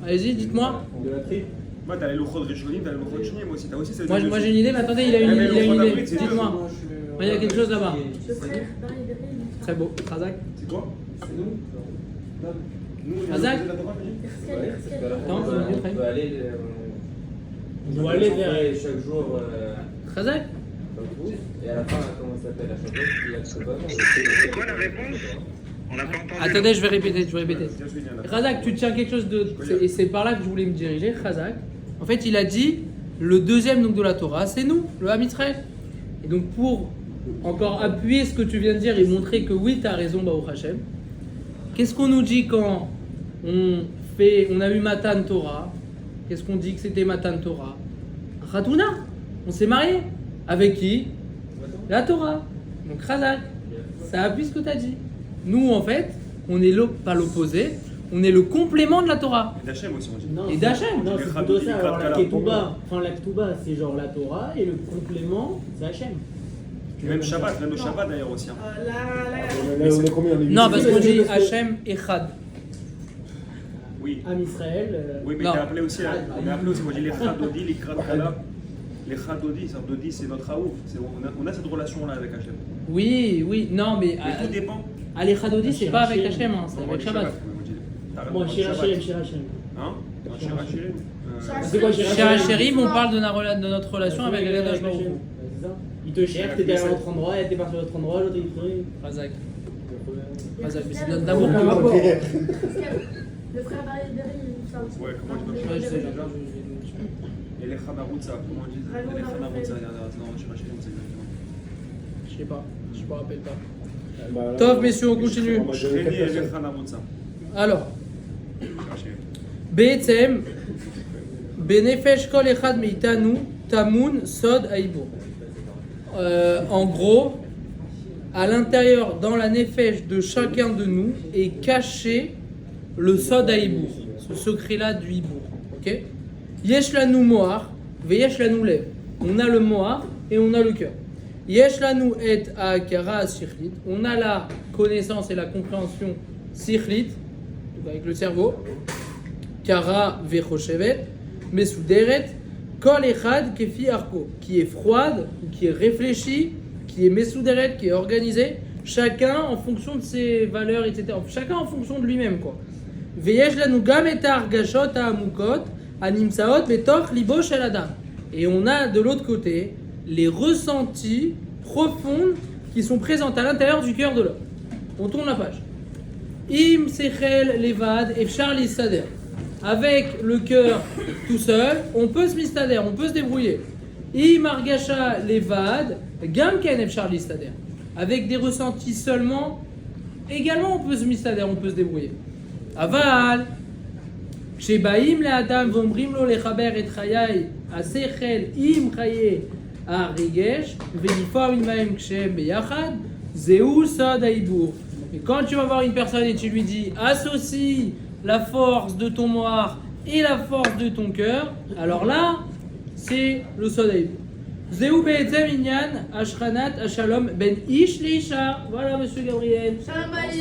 Allez-y, dites-moi. De la tripe. Moi, t'as les Luchot Rishonim, t'as les Luchot Shnim aussi. T'as aussi cette Moi j'ai une idée, mais attendez, il a une Mais le idée. Khadabrit, c'est Dites-moi. deux. Moi, il y a quelque chose là-bas. Le frère d'Ari Très beau. Razak. C'est quoi Nous, Razak. l'opposé de la Torah, tu dis Attends, c'est mieux, frère. On peut aller. On doit aller vers. chaque jour. Razak. Et à la fin, comment ça s'appelle la chanteuse qui a ce bon. C'est quoi la réponse? On n'a pas entendu. Attendez, je vais répéter. Tiens, je vais dire là. Razak, tu tiens quelque chose de. Et c'est par là que je voulais me diriger. Razak. En fait, il a dit le deuxième donc de la Torah, c'est nous, le Ham Israël. Et donc, pour encore appuyer ce que tu viens de dire et montrer que oui, tu as raison, Baruch Hashem, qu'est-ce qu'on nous dit quand on a eu Matan Torah? Qu'est-ce qu'on dit que c'était Matan Torah? Khatouna. On s'est marié. Avec qui? La Torah. Donc, Razak. Ça appuie ce que tu as dit. Nous, en fait, on est pas l'opposé, on est le complément de la Torah. Et d'Hachem aussi, on dit. Non, Et d'Hachem. Non, Les c'est Khadot, plutôt ça. les Alors la Khat Kala. Ketouba, enfin la Ketouba, c'est genre la Torah et le complément, c'est Hachem. Et même Shabbat, même le Shabbat d'ailleurs aussi. hein. Là, on est combien? On est Non, huit. parce qu'on dit Hachem Echad. Oui. Am Israël. Oui, mais Non. t'es appelé aussi, on est appelé aussi, moi je dis les Khadodi, les Krat-Kala. Les Khadodi, Dodi, c'est notre Raouf. On a cette relation-là avec Hachem. Oui, non, mais. Mais tout dépend. Ali Khadodi, c'est pas avec Hachem, hein, c'est Moi, avec je dis Shabbat. moi, je dis- t'as raison, Moi, moi, Shira Shabbat. Shem, Shira Shem. Hein Shira Shirim. C'est quoi Shira Cher Shem? Chérim, on parle de notre relation avec Akadosh Baruch Hu. C'est ça. Il te cherche, t'étais à l'autre endroit, elle était partie à l'autre endroit, l'autre il te Razak. Razak, mais c'est notre d'amour. Le frère d'Ari ça aussi. Ouais, comment tu Ouais, dois je sais, déjà je- Et les Khanaroutza, comment on dit ça? Les Khanaroutza, non, Shira Shirim, c'est exactement. Je sais pas, je me rappelle pas. Bah, là, Top, messieurs, on continue. Shrémi et les Khanaroutza. Alors, Shira Shirim. Be'etzem, Benefesh Kol Echad Meitanu, Tamun Sod Aïbour. En gros, à l'intérieur, dans la nefesh de chacun de nous, est caché le Sod Aïbour, ce secret-là du Hibour. Ok? Yesh lanu moar, veyesh lanu lev. On a le moar et on a le cœur. Yesh lanu et ha'akara sikhlit. On a la connaissance et la compréhension sikhlit, donc avec le cerveau. Kara vechoshevet, mesuderet, kol echad kefi arko, qui est froide, qui est réfléchie, qui est mesuderet, qui est organisée, chacun en fonction de ses valeurs, etc. Chacun en fonction de lui-même, quoi. Veyesh lanu gam et argashot ha'amukot, animsaot betoch libo shel adam. Et on a de l'autre côté les ressentis profonds qui sont présents à l'intérieur du cœur de l'homme. On tourne la page. Im sechel levad efshar lisader. Avec le cœur tout seul, on peut se mistader, on peut se débrouiller. Im argasha levad gamken efshar lisader. Avec des ressentis seulement, également on peut se mistader, on peut se débrouiller. Aval כשבאים לאדם ואומרים לו לחבר את חיי, השכל עם חיי הרגש, ולפעמים עמהם כשהם ביחד, זהו סוד העיבור. Et quand tu vas voir une personne et tu lui dis associe la force de ton moar et la force de ton cœur, alors là, c'est le sod העיבור. זהו בעצם עניין השכנת השלום בין איש לאישה. Voilà, monsieur Gabriel.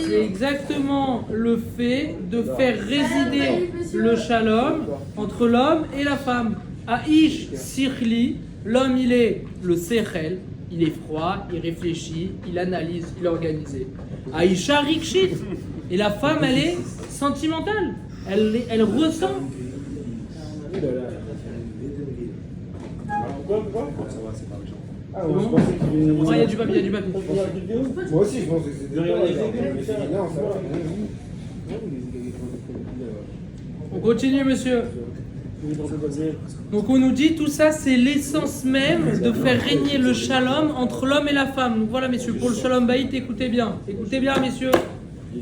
C'est exactement le fait de faire résider le shalom entre l'homme et la femme. Aish sikhli, l'homme il est le sechel, il est froid, il réfléchit, il analyse, il est organisé. Aisha rikshit, et la femme elle est sentimentale, elle ressent. Ça va, c'est pas méchant. Ah, moi, je pensais qu'il y avait- Ouais, il y a du papier, il y a du papier. Moi aussi, je pensais que c'était des Non, ça va. On continue, monsieur. Donc on nous dit tout ça c'est l'essence même de faire régner le shalom entre l'homme et la femme. Donc voilà messieurs, pour le shalom baït, écoutez bien messieurs.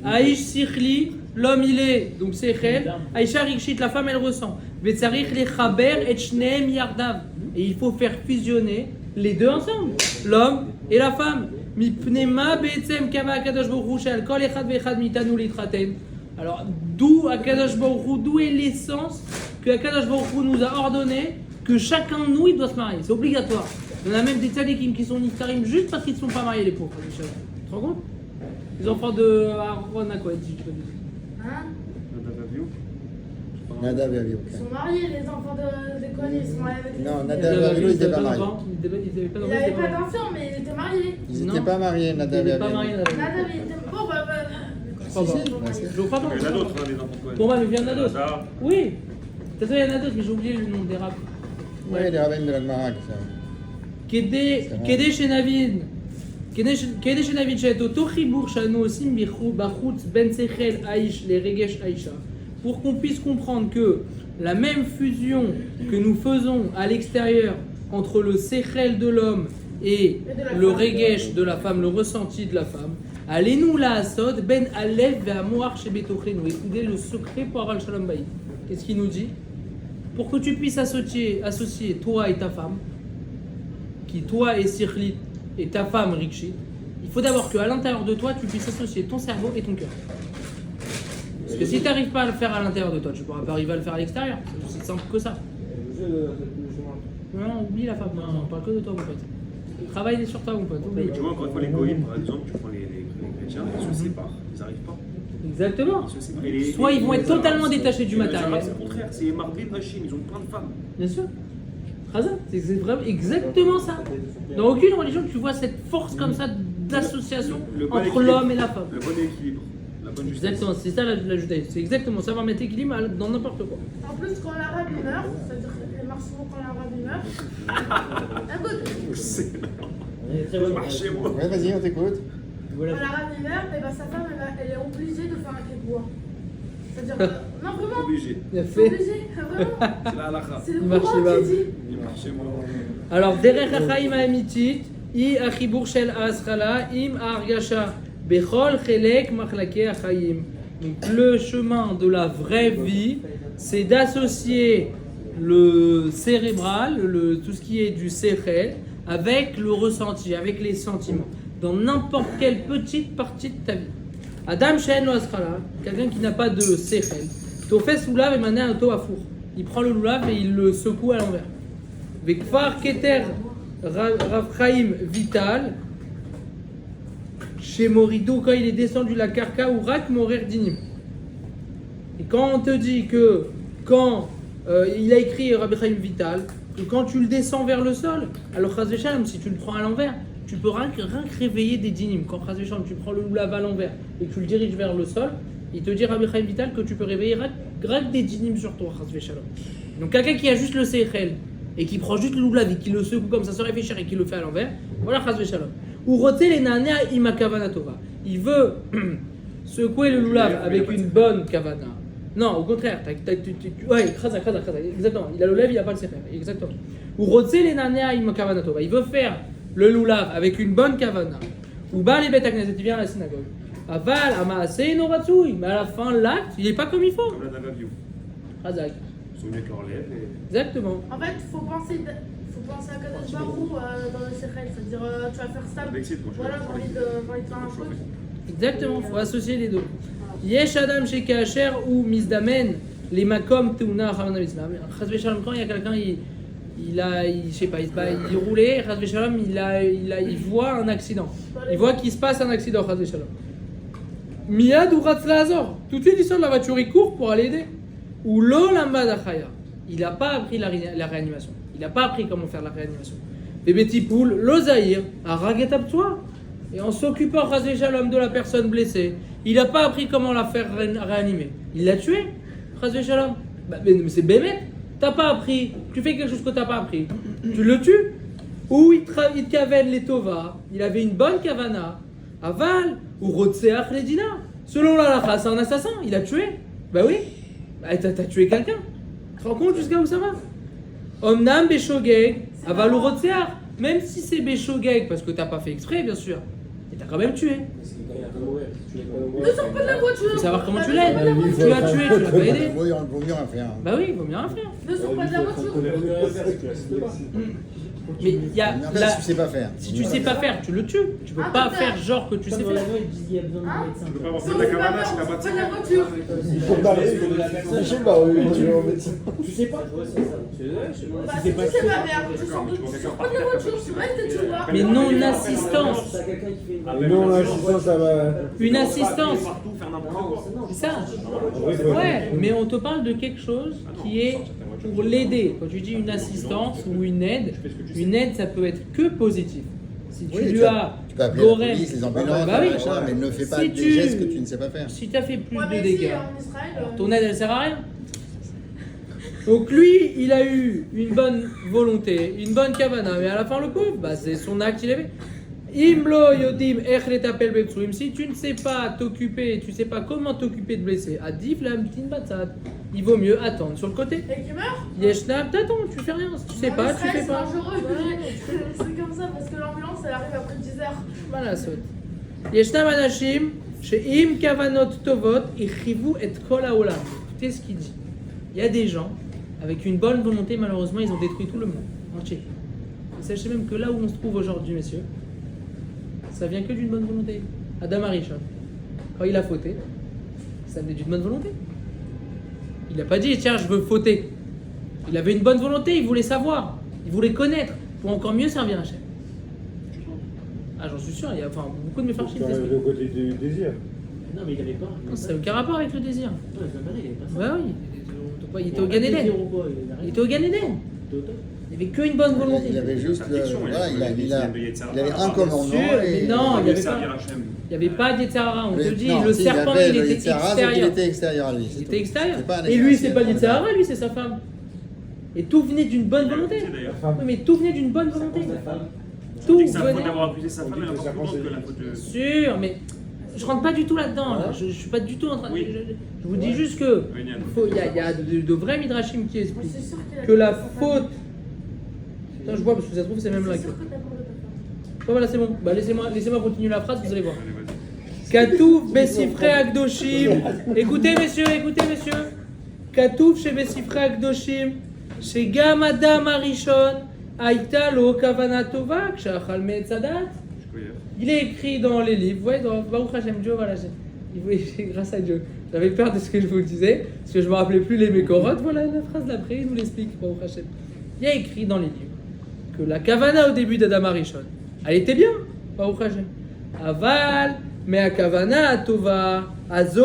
Aïch sikhli, l'homme il est, donc sechel. Aïcha rikshit, la femme elle ressent. Vetsarich lechaber et shneem yardav. Et il faut faire fusionner les deux ensemble, l'homme et la femme. Mipnema be'etzem kava akadosh baruch hu shel kol echad ve'echad mitanu litraten. Alors, d'où Akadosh Baruch Hu, d'où est l'essence que Akadosh Baruch Hu nous a ordonné que chacun de nous, il doit se marier. C'est obligatoire. Il y en a même des tzadikim qui sont niftarim juste parce qu'ils ne sont pas mariés, les pauvres. Tu te rends compte? Les enfants de Aaron à quoi dit? Hein? Nadav et Avihu. Ils sont mariés, les enfants de Cohen, ils sont mariés avec les Non, filles. Nadav et Avihu, ils n'étaient pas mariés. Il n'avait pas d'enfant, mais il était marié. Ils n'étaient pas mariés, Nadav et pas mariés. Avihu. Nadav, il était. Bon, bah. Je crois pas. Je crois pas. Il y en a d'autres, hein, des enfants de Cohen. Bon, mais il y en a d'autres. Lazare. Oui. De toute façon, il y en a d'autres, mais j'ai oublié le nom des rabbins. Oui, les rabbins de la Gemara qui savent. כדי שנבין שאת אותו חיבור שאנו עושים בחוץ בין שכל האיש לרגש האישה, pour qu'on puisse comprendre que la même fusion que nous faisons à l'extérieur entre le sechel de l'homme et le regesh de la femme, le ressenti de la femme, allez-nous la asod ben alev ve'amoar shebetochenu. Écoutez le secret pour avoir le shalom bayit. Qu'est-ce qu'il nous dit? Pour que tu puisses associer toi et ta femme, qui toi est sikhlit et ta femme rikshit, il faut d'abord qu'à l'intérieur de toi, tu puisses associer ton cerveau et ton cœur. Parce que si tu n'arrives pas à le faire à l'intérieur de toi, tu ne pourras pas arriver à le faire à l'extérieur. C'est aussi simple que ça. Non, oublie la femme, non, on parle que de toi, mon pote. Travaille sur toi, mon pote, oublie. Tu vois, encore une fois, les goïms, par exemple, tu prends les chrétiens, ils se séparent, ils n'arrivent pas. Exactement. Ils se séparent. Soit ils vont être totalement détachés du matériel. C'est le contraire, c'est les marbim Hachim, ils ont plein de femmes. Bien sûr. C'est vraiment exactement ça. Dans aucune religion, tu vois cette force comme ça d'association Le bon entre équilibre. l'homme et la femme. Le bon équilibre, la bonne justesse. Exactement, c'est ça la judaïsme. C'est exactement savoir mettre équilibre dans n'importe quoi. En plus, quand l'arabe il meurt, c'est-à-dire qu'il marche souvent quand l'arabe il meurt. Écoute, Très bonne. Marchez moi. Ouais, vas-y, on t'écoute. quand Voilà. l'arabe il meurt, et ben, sa femme elle est obligée de faire un kéboua. C'est-à-dire que. Non, vraiment, Obligé. Il a c'est fait. obligé, vraiment. C'est la halakha. C'est le Il marche, courant il va. qui dit. Il marchez moi. Alors, derech hachaim ha'emitit, i achibur shel ha'aschala, im ha'argasha, bechol chelek machlake hachaim. Donc, le chemin de la vraie vie, c'est d'associer le cérébral, tout ce qui est du sechel, avec le ressenti, avec les sentiments, dans n'importe quelle petite partie de ta vie. Adam she'en lo aschala, quelqu'un qui n'a pas de sechel, tofes lulav et mané un toafour. Il prend le lulav et il le secoue à l'envers. Vekfar keter Rav Chaim Vital, chez Moridou, quand il est descendu la carca ou rak morer dinim. Et quand on te dit que quand il a écrit Rabbi Chaim Vital, que quand tu le descends vers le sol, alors Chaz v'Shalom, si tu le prends à l'envers, tu peux rien que réveiller des dinim. Quand Chaz v'Shalom, tu prends le loulav à l'envers et que tu le diriges vers le sol, il te dit Rabbi Chaim Vital que tu peux réveiller rien que des dinim sur toi, Chaz v'Shalom. Donc quelqu'un qui a juste le seichel et qui prend juste le loulav et qui le secoue comme ça sans réfléchir et qui le fait à l'envers, voilà Chaz v'Shalom. Ou rote les nanea ima kavana tova. Il veut secouer le loulav avec une bonne kavana. Non, au contraire, ouais, krasa, exactement. Il a le lèvre, il n'a pas le sefer, exactement. Ou rote les nanea ima kavana tova. Il veut faire le loulav avec une bonne kavana. Ou ba les bet hakneset, il vient à la synagogue. Aval amaasei no ratsui. Mais à la fin, l'acte, il n'est pas comme il faut. Comme la Navaviou. Khazak. Ils sont avec leurs lèvres et. Exactement. En fait, il faut penser à Kadosh Baruch Hu dans le Sechel, c'est-à-dire tu vas faire ça. Avec Sid, moi, je Voilà, vais j'ai envie de faire un truc. Exactement, il faut associer les deux. Yesh Adam chez Kacher ou Misdamen, les Makom Teuna Havanavizma. Chaz Shalom, quand il y a quelqu'un, je sais pas, il roulait, Chaz Shalom, il voit un accident. Il voit qu'il se passe un accident, Chaz Shalom. Miyad ou Ratzla Azor, tout de suite il sort de la voiture, il court pour aller aider. Ou Lo Lamba Dachaya, il n'a pas appris la réanimation. Il n'a pas appris comment faire la réanimation. Bébé Tipoul, Lozaïr, a raguet Abtoua. Et en s'occupant Chazé Shalom de la personne blessée, il n'a pas appris comment la faire réanimer. Il l'a tué, Chazé Shalom. Mais c'est bémet. T'as pas appris, tu fais quelque chose que t'as pas appris, tu le tues. Ou il te kavène les tova, il avait une bonne kavana, aval, ou rotseach les dina. Selon la halakha, c'est un assassin, il a tué. Bah oui, bah, t'as tué quelqu'un. te rends compte jusqu'à où ça va? Omnam Beshogeg, Aval Urotsear. Même si c'est Beshogeg, parce que t'as pas fait exprès, bien sûr, et t'as quand même tué. Ne sors pas de la voiture. Faut savoir comment tu l'aides. Tu l'as tué, tu l'as pas aidé. Vaut mieux rien faire. Bah oui, il vaut mieux rien faire. Ne sors pas de la voiture. Mais il y a. Mais en fait, là- si tu sais pas faire. Si tu sais pas faire, tu le tues. Tu peux pas faire genre que tu sais Comme dans faire. l'avion, ils disent qu'il y a besoin Hein de médecin. Tu peux pas avoir Si fait on ta sait pas cabane faire, si on t'as sort pas pas de de la voiture. Il faut parler, je sais pas, oui, je vais en médecin. Tu sais pas. Bah, si tu sais pas faire, tu sors pas de la voiture, tu restes et tu vois. Mais non assistance. T'as quelqu'un qui fait une. Mais non, l'assistance, ça va. Une assistance. Partout, faire n'importe quoi. C'est ça. Ouais, mais on te parle de quelque chose qui est pour l'aider. Quand tu dis une assistance ou une aide ça peut être que positif. Si tu Oui, lui tu as peux appeler la goré- police, les ambulances, Bah oui. machin, mais ne fais pas Si des tu- gestes que tu ne sais pas faire. Si tu as fait plus Ouais, de mais dégâts, ici, en Israël, ton aide elle sert à rien. Donc lui, il a eu une bonne volonté, une bonne kavana, mais à la fin le pauvre, bah, c'est son acte qu'il avait. Imlo yodim echletapel bepsuim. Si tu ne sais pas t'occuper, tu ne sais pas comment t'occuper de blessés, adif la mtin batzad. Il vaut mieux attendre sur le côté. Et qui meurt. Yeshnab, t'attends, tu fais rien. Si tu sais En pas, tu Israël, fais pas. C'est dangereux. C'est comme ça parce que l'ambulance elle arrive après 10 heures. Voilà, saute. Yeshnab anashim, she'im kavanot tovot, ichivu et kol haolam. Écoutez ce qu'il dit. Il y a des gens, avec une bonne volonté, malheureusement, ils ont détruit tout le monde entier. Et sachez même que là où on se trouve aujourd'hui, messieurs, ça vient que d'une bonne volonté. Adam Arishon, quand il a fauté, ça venait d'une bonne volonté. Il n'a pas dit, tiens, je veux fauter. Il avait une bonne volonté, il voulait savoir, il voulait connaître, pour encore mieux servir Hachem. Ah, j'en suis sûr, il y a enfin, beaucoup de mes frères Tu enlèves le côté du désir. Non, mais il avait pas. non, ça n'a aucun rapport avec le désir. Non, il avait pas ça. Bah oui, il était au Gan Eden. Il était au Gan Eden. Il avait qu'une bonne volonté. Il avait juste. Interdiction, Voilà, il il avait un Bien commandement. sûr, mais non, il n'y avait servir pas. Hachem. Il n'y avait pas d'Yetzirara, on te le dit. Non, Le si, serpent, avait il le était Yetzirah, donc extérieur. Il était extérieur à lui. Il était extérieur. C'est pas un Et lui, c'est extérieur. pas l'Yetzirara, lui, c'est sa femme. Et tout venait d'une bonne volonté. D'ailleurs. Oui, mais tout venait d'une bonne volonté. On Tout dit que c'est la faute venait. d'avoir accusé sa femme, On dit elle a que pas ça plus grande pense- que la faute de. Sûr, mais je rentre pas du tout là-dedans. Là. Je suis pas du tout en train de. Oui. Je vous dis juste que Oui, Nian. il y a de vrais midrashim qui expliquent C'est sûr qu'il a que la fait ça. faute. Attends, je vois parce que ça se trouve c'est même là. C'est sûr que t'as parlé de ta femme. Oh, voilà, c'est bon. Bah, laissez-moi continuer la phrase, vous allez voir. Katouf Bessifrei Akdoshim. Écoutez, messieurs. Katouf chez Bessifrei Akdoshim. Chez Gam Adam Arishon. Aïta lo Kavana Tova. Kshachal Me'etzadat. Il est écrit dans les livres. Vous voyez, dans Baruch Hashem, Dieu, voilà. Grâce à Dieu. J'avais peur de ce que je vous disais. Parce que je me rappelais plus les Mekorot. Voilà la phrase d'après, il nous l'explique, Baruch Hashem. Il y a écrit dans les livres que la Kavana au début d'Adam Arishon, elle était bien, Baruch Hashem. Aval, mais à Kavana, Tova, Azo,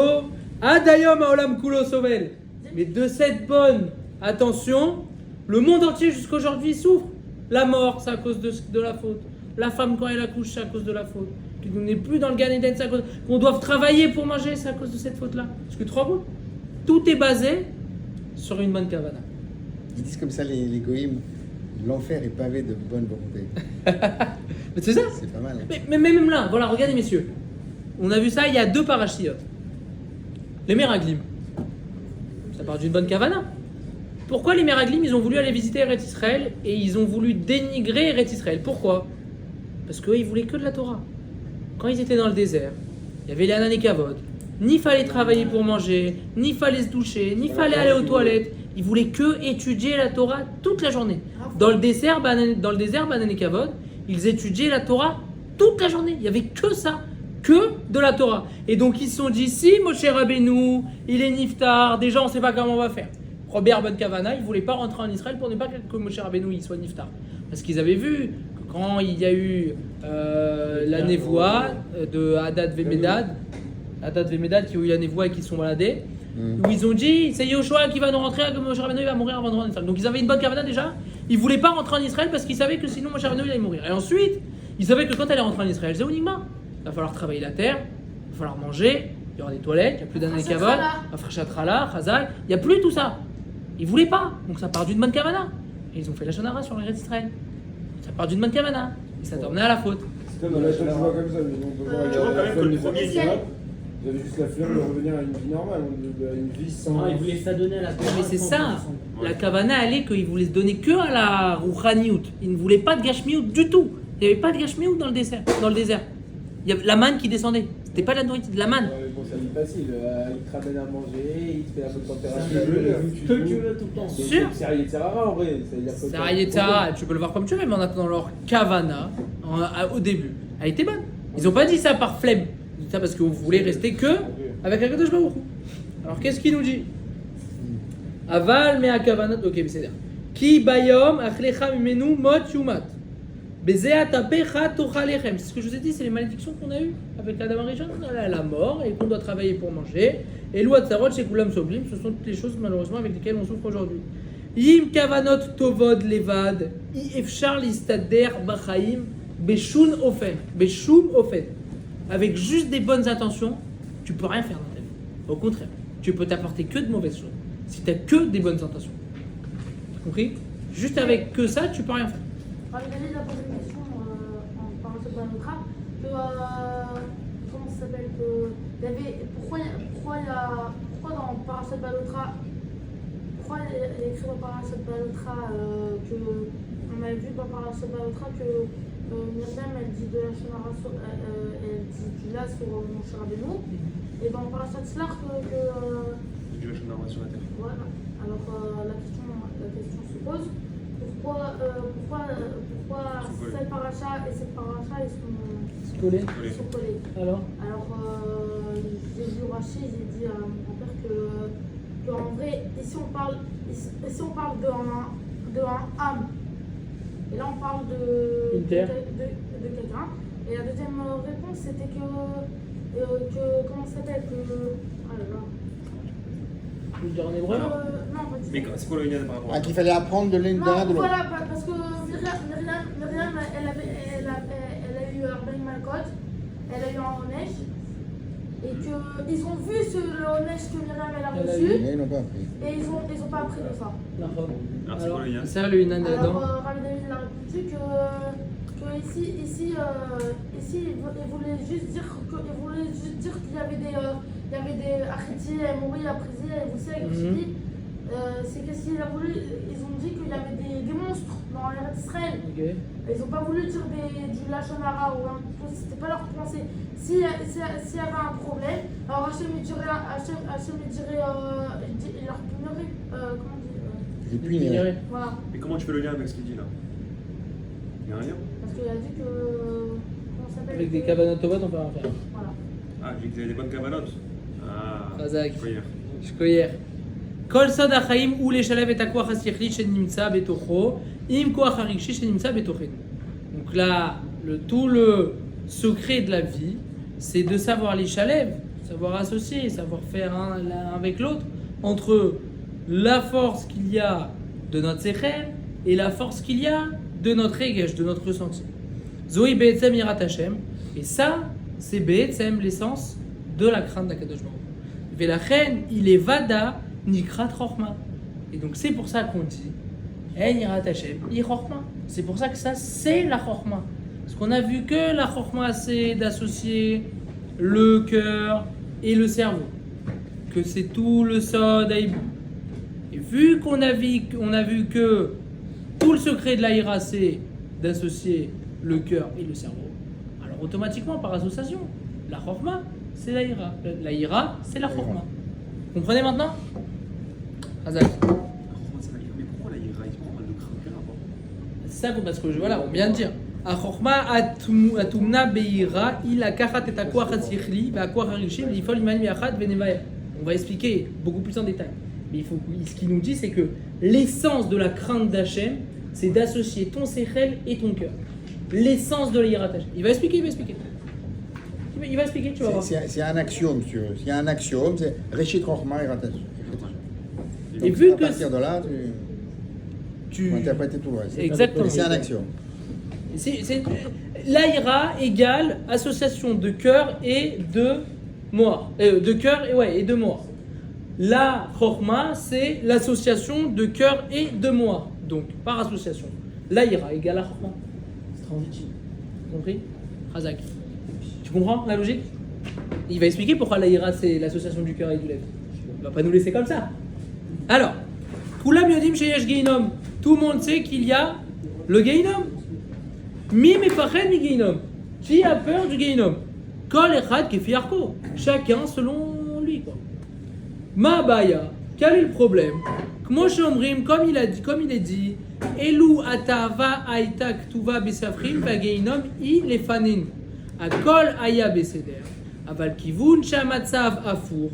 Adayom, Aolam Kulo Sovel. Mais de cette bonne attention, le monde entier jusqu'aujourd'hui souffre. La mort, c'est à cause de la faute. La femme, quand elle accouche, c'est à cause de la faute. Qu'on n'est plus dans le Gan Eden, c'est à cause. Qu'on doit travailler pour manger, c'est à cause de cette faute-là. Parce que tu te rends compte ? Tout est basé sur une bonne Kavana. Ils disent comme ça, les goïms, l'enfer est pavé de bonne volonté. Mais c'est ça. C'est pas mal. Mais même là, voilà, regardez messieurs. On a vu ça, il y a deux parachiotes. Les Meraglim. Ça part d'une bonne Kavana. Pourquoi les Meraglim, ils ont voulu aller visiter Eretz Israël et ils ont voulu dénigrer Eretz Israël? Pourquoi? Parce qu'eux, ils voulaient que de la Torah. Quand ils étaient dans le désert, il y avait les Hanan et Kavod. Ni fallait travailler pour manger, ni fallait se doucher, ni fallait aller aux toilettes. Ils voulaient que étudier la Torah toute la journée. Dans le désert, Hanan et Kavod, ils étudiaient la Torah toute la journée. Il n'y avait que ça, que de la Torah. Et donc ils se sont dit, si Moshe Rabbeinu, il est niftar, déjà on ne sait pas comment on va faire. Robert Ben Kavana, il ne voulait pas rentrer en Israël pour ne pas que Moshe Rabbeinu il soit niftar. Parce qu'ils avaient vu que quand il y a eu la névoie de Hadad Vemedad, qui ont eu la névoie et qui se sont baladés, où ils ont dit, c'est Yoshua qui va nous rentrer, que Moshe Rabbeinu il va mourir avant de rentrer en Israël. Donc ils avaient une bonne Kavana déjà, ils ne voulaient pas rentrer en Israël parce qu'ils savaient que sinon Moshe Rabbeinu il allait mourir. Et ensuite, ils savaient que quand elle allait rentrer en Israël, c'est Onigma. Il va falloir travailler la terre, il va falloir manger, il y aura des toilettes, il n'y a plus d'années Kavod, Afrashatrala, Chazal, il n'y a plus tout ça. Ils ne voulaient pas, donc ça part d'une bonne Kavana. Et ils ont fait la Shonara sur l'Eretz Israël. Ça part d'une bonne Kavana. Et ça t'emmenait à la faute. C'est comme dans la chaîne, tu vois comme ça, mais on peut voir Tu vois quand même que le les premier Israël. Vous avez juste la flemme de revenir à une vie normale, à une vie sans. Non, il voulait s'adonner à la Torah. Mais c'est sans ça. descendre. La Kavana, elle est qu'il voulait se donner que à la Rouhaniout. Il ne voulait pas de Gashmiout du tout. Il n'y avait pas de Gashmiout dans le désert. Il y avait la manne qui descendait. C'était pas de la nourriture, de la manne. Ouais, bon, ça dit facile. Il te ramène à manger, il te fait la bonne température. C'est ce que je veux dire. Ce que tu veux tout le temps. Sûr. C'est Arié Tsarara en vrai. C'est Sarayetara, tu peux le voir comme tu veux, mais en attendant leur Kavana, au début, elle était bonne. Ils n'ont pas dit ça par flemme. Ils ont dit ça parce que vous voulez rester que avec la Kadosh Baruch Hu. Alors qu'est-ce qu'il nous dit? Aval me Kavana, ok, mais c'est dire. Ki bayom achlecha mimenu mot yumat. Bezea tapecha tochalechem. C'est ce que je vous ai dit, c'est les malédictions qu'on a eues avec Adam Arishon, la mort, et qu'on doit travailler pour manger. Et loi tzarot chez Kulam Soblim, ce sont toutes les choses malheureusement avec lesquelles on souffre aujourd'hui. Yim kavanot tovod levad, i efshar listader bachaim, beshun ofen. Beshum ofen. Avec juste des bonnes intentions, tu peux rien faire dans ta vie. Au contraire, tu peux t'apporter que de mauvaises choses. Si tu n'as que des bonnes intentions. Compris? Juste avec que ça, tu peux rien faire. David a posé une question en parlant de Banotra, que comment ça s'appelle, pourquoi dans Parashat Banotra, pourquoi il est écrit dans Parashat Banotra que on a vu dans Parashat Banotra que Myriam elle dit de la Shonara elle dit du là sur mon cher Rabbeinu, et dans Parashat Shlach que Du Shonara sur la terre. voilà. Alors la question se pose. Pourquoi cette paracha et cette paracha ils sont Collé. collés. Alors J'ai vu Rachid, j'ai dit à mon grand-père que en vrai, ici on parle de un âme. Et là on parle de quelqu'un. Et la deuxième réponse c'était que comment ça s'appelle ah là là. Je veux dire en hébreu. Non, pas du Mais tout. c'est quoi le lien par rapport à Ah, qu'il fallait apprendre de l'un de Non, l'autre. voilà, parce que Myriam elle a eu Arben Malkot, elle a eu un Onesh, et qu'ils ont vu le Onesh que Myriam elle a Elle a reçu, eu. Mais ils n'ont pas appris. et ils ont pas appris de ça. D'accord. Alors, c'est quoi le lien? Ça, le Yunan là-dedans. Alors, Rabbi David il a répondu que ici il voulait juste dire qu'il y avait des Achiti, Mouri, Aprizi, et vous savez, c'est qu'est-ce qu'il a voulu. Ils ont dit qu'il y avait des monstres dans l'Eretz Israël. Ok. Ils n'ont pas voulu dire du Lachon Hara ou un peu, c'était pas leur pensée. S'il y avait un problème, alors Hachem il dirait, il leur punairait, comment on dit Et puis, voilà. Et comment tu fais le lien avec ce qu'il dit là? Il y a un lien? Parce qu'il a dit que. Comment ça s'appelle Avec des cabanes autobots, on peut rien faire. Voilà. Ah, j'ai dit qu'il y avait des bonnes cavanotes. Ah, Razak. je peux dire. Shkoyer. Kol sod hachaim ou leshalem et hakoach hasichli shenimtza betocho, im koach harigshi shenimtza betochen. Donc là, tout le secret de la vie, c'est de savoir les chalev, savoir associer, savoir faire l'un avec l'autre, entre la force qu'il y a de notre sechel et la force qu'il y a de notre regesh, de notre ressenti. Zoï be'etzem yirat Hashem, et ça, c'est be'etzem, l'essence de la crainte d'Akadosh Baruch Hu. Velachen, il est vada nikrat chorma. Et donc c'est pour ça qu'on dit En yirat Hashem, i chorma. C'est pour ça que ça, c'est la chorma. Parce qu'on a vu que la chorma, c'est d'associer le cœur et le cerveau. Que c'est tout le sod haïbou. Et vu qu'on a vu que tout le secret de l'Aïra, c'est d'associer le cœur et le cerveau, alors automatiquement, par association, la chorma, c'est l'Aïra. L'Aïra, c'est la chorma. Vous comprenez maintenant? Hazak. Mais pourquoi la Yira, il se prend mal de crainte? Quel rapport? C'est ça parce que voilà, on vient de dire. Achorma atumna beira il a kachat et akwa chatzirli va akwa harishim l'ifol imani miachat venevaer. On va expliquer beaucoup plus en détail. Mais ce qu'il nous dit, c'est que l'essence de la crainte d'Hachem, c'est d'associer ton sechel et ton cœur. L'essence de l'Yirat Hashem. Il va expliquer. Il va expliquer, tu vas voir. C'est un axiome, si tu veux. Il y a un axiome, c'est Réchit Rochma et Rataj. Et vu à que partir de là, tu peux interpréter tout le reste. Exactement. C'est un axiome. L'Aïra égale association de cœur et de moi. De cœur et de moi. La Chorma, c'est l'association de cœur et de moi. Donc, par association. L'Aïra égale la Chorma. C'est transitif. Compris? Razak. Tu comprends la logique? Il va expliquer pourquoi la ira c'est l'association du cœur et du lèvre. Il va pas nous laisser comme ça. Alors, Kulam yodim sheyesh geinom. Tout le monde sait qu'il y a le geinom. Mi mefached mi geinom. Qui a peur du geinom? Kol echad kefi arko. Chacun selon lui, quoi. Ma baya. Quel est le problème? Kmo sheomrim, comme il est dit, Elu atava aita ktuva besafrim vageinom I lefanin. Akol aya beseder. Aval kivun shamatzav afur.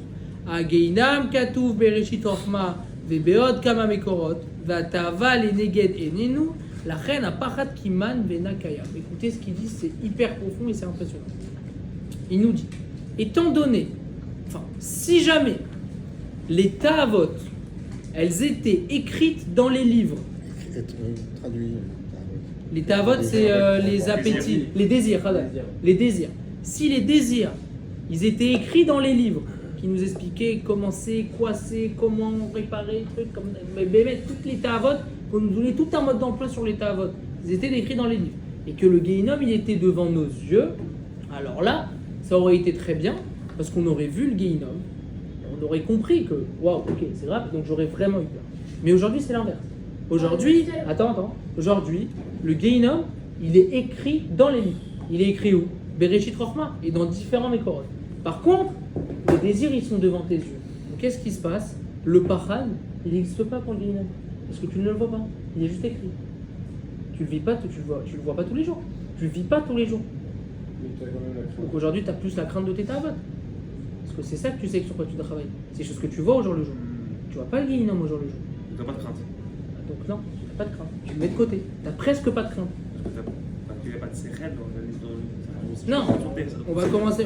Ageinam katuv bereshit rochma vebeod kama mekorot. Vatava leneged enenu. La reine a pachat kiman venakaya. Écoutez ce qu'il dit, c'est hyper profond et c'est impressionnant. Il nous dit, étant donné, si jamais les ta'avot, elles étaient écrites dans les livres. Traduit. Les ta'avot, c'est les appétits, les désirs. Les désirs. Si les désirs, ils étaient écrits dans les livres, qui nous expliquaient comment c'est, quoi c'est, comment réparer, trucs comme. Mais toutes les ta'avot, qu'on nous donnait tout un mode d'emploi sur les ta'avot, ils étaient écrits dans les livres. Et que le Gehinom, il était devant nos yeux, alors là, ça aurait été très bien, parce qu'on aurait vu le Gehinom, on aurait compris que, waouh, ok, c'est grave, donc j'aurais vraiment eu peur. Mais aujourd'hui, c'est l'inverse. Aujourd'hui, aujourd'hui, le Gehinom, il est écrit dans les livres. Il est écrit où? Bereshit Rochma, et dans différents Mekorot. Par contre, les désirs, ils sont devant tes yeux. Donc qu'est-ce qui se passe? Le Pachan, il n'existe pas pour le Gehinom, parce que tu ne le vois pas, il est juste écrit. Tu le vis pas, tu le vois pas tous les jours. Tu le vis pas tous les jours. Mais tu as quand même la crainte. Donc aujourd'hui, tu as plus la crainte de tes ta'avot. Parce que c'est ça que tu sais sur quoi tu dois travailler. C'est ce que tu vois au jour le jour. Tu vois pas le Gehinom au jour le jour. Tu n'as pas de crainte. Donc non, tu n'as pas de crainte. Tu le mets de côté. Tu n'as presque pas de crainte. Parce qu'il n'y a pas de séchel Non, on va commencer.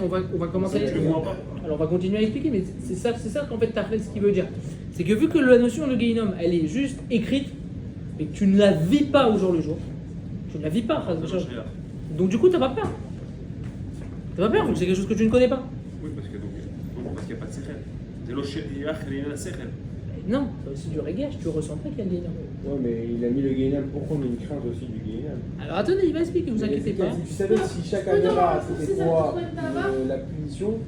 Tu le vois pas. Alors on va continuer à expliquer, mais c'est ça qu'en fait t'as fait ce qu'il veut dire. C'est que vu que la notion de Gehinom, elle est juste écrite, et que tu ne la vis pas au jour le jour, tu ne la vis pas. Donc du coup t'as pas peur. T'as pas peur, vu que c'est quelque chose que tu ne connais pas. Oui, parce qu'il n'y a pas de séchel. C'est le séchel. Non, c'est aussi du régage, tu ressens pas qu'il y a le Gehinom. Ouais, mais il a mis le Gehinom. Pourquoi on a une crainte aussi du Gehinom? Alors attendez, il va expliquer, vous inquiétez pas. Si tu savais si chaque avéra c'était quoi la punition,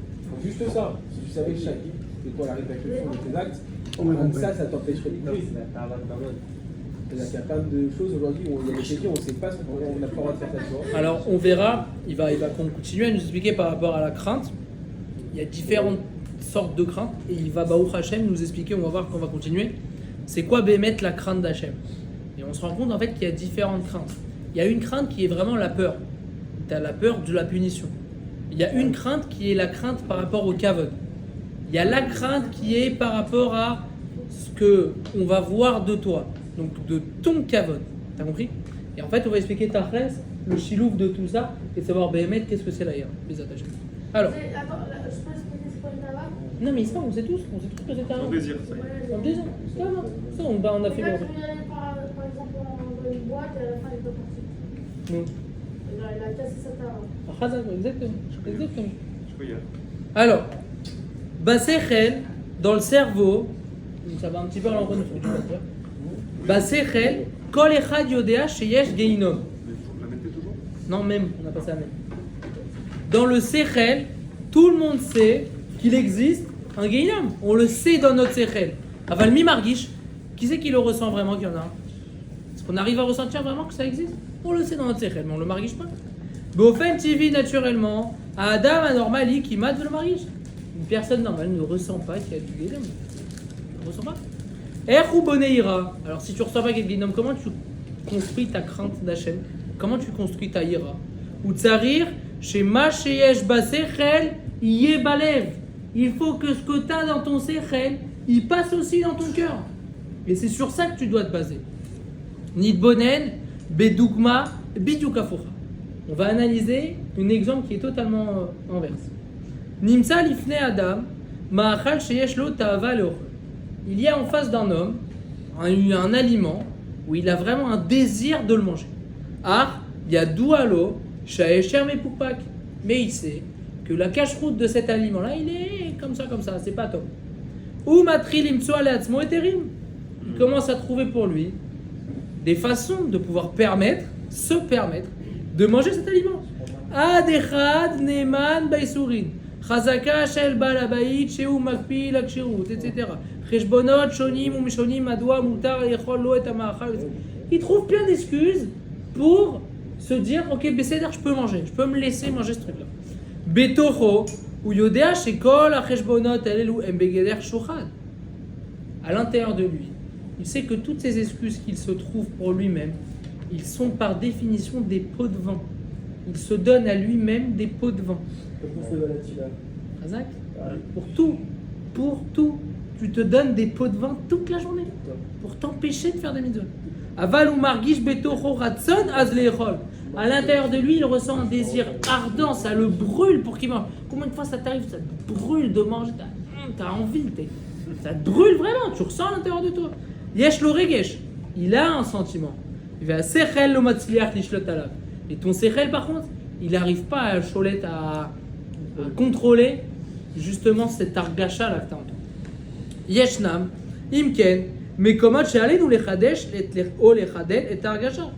juste ça. Si tu savais chaque c'était quoi la répercussion de tes actes, comme ça t'empêcherait de tuer. C'est-à-dire qu'il y a plein de choses aujourd'hui où il y a des questions, on ne sait pas ce qu'on a pas le droit de faire ça. Alors on verra, il va continuer à nous expliquer par rapport à la crainte. Il y a différentes sortes de craintes et il va Baruch Hashem nous expliquer, on va voir qu'on va continuer. C'est quoi Bémet la crainte d'Hachem? Et on se rend compte en fait qu'il y a différentes craintes. Il y a une crainte qui est vraiment la peur. Tu as la peur de la punition. Il y a une crainte qui est la crainte par rapport au kavod. Il y a la crainte qui est par rapport à ce que on va voir de toi, donc de ton kavod. T'as compris? Et en fait, on va expliquer Tachres, le chilouf de tout ça, et savoir Bémet qu'est-ce que c'est la ira, les attachés. Alors. Attends, je peux expliquer c'est quoi une tava? Non mais ça, on sait tous que c'est un Ton désir, ça y est. Un désir. Ça, on a fait Là, le. tu viens par exemple dans une boîte et à la fin elle est pas partie. Non. Il a cassé sa tava. Ah, exactement. Exactement. Je peux y aller. Alors, Basechel, dans le cerveau, donc ça va un petit peu à l'encontre de ce que tu vas dire. Basechel, Kol Echad Yodea Sheyesh Gehinom. La mettez toujours? Non, même, on n'a pas ça même. Dans le Sechel, tout le monde sait qu'il existe un Gehinom. On le sait dans notre Sechel. Aval mi margish, qui c'est qui le ressent vraiment qu'il y en a un? Est-ce qu'on arrive à ressentir vraiment que ça existe? On le sait dans notre Sechel, mais on le margish pas. Bofen TV, naturellement, à Adam anormali qui mate le margish. Une personne normale ne ressent pas qu'il y a du Gehinom. Elle ne ressent pas. Erhu Boneira. Alors si tu ne ressens pas qu'il y a du Gehinom, comment tu construis ta crainte d'Hachem? Comment tu construis ta ira? Ou tsarir, chez ma sheyesh basechel, yebalev. Il faut que ce que tu as dans ton sechel, il passe aussi dans ton cœur. Et c'est sur ça que tu dois te baser. Nidbonen, bedugma, bidukafocha. On va analyser un exemple qui est totalement inverse. Nimsa lifne Adam, ma'achal sheyesh lo ta'ava le'ochel. Il y a en face d'un homme un aliment où il a vraiment un désir de le manger. Ah, il y a doualo, shaesher mepukpak. Mais il sait que la cache-route de cet aliment-là, il est comme ça, c'est pas top. Ou matril imtso aleatzmo eterim. Il commence à trouver pour lui des façons de pouvoir se permettre de manger cet aliment. Adechad neman baisurin. Chazaka shel bal habayit sheu makpi lakshirut, etc. Cheshbonot shonim ou mishonim madwa mutar yechol lo et hama'achal. Il trouve plein d'excuses pour se dire ok, Besséder, je peux manger, je peux me laisser manger ce truc-là. Betocho ou yodea shekol acheshbonot alelu embegeder shochad. À l'intérieur de lui, il sait que toutes ces excuses qu'il se trouve pour lui-même, ils sont par définition des pots de vin. Il se donne à lui-même des pots de vin. Razak, pour tout, tu te donnes des pots de vin toute la journée pour t'empêcher de faire des mitzvot. Aval ou margish betocho ratson az le'echol. À l'intérieur de lui, il ressent un désir ardent, ça le brûle pour qu'il mange. Combien de fois ça t'arrive, ça te brûle de manger, t'as envie, ça te brûle vraiment, tu ressens à l'intérieur de toi. Yesh lo regesh, il a un sentiment. Il va sechel lo matzliach lishlot alav. Et ton sechel par contre, il n'arrive pas à cholet à contrôler justement cet argacha là que t'as en toi. Yeshnam, imken, mekomot she'alenu lechadesh o lechadel et argacha.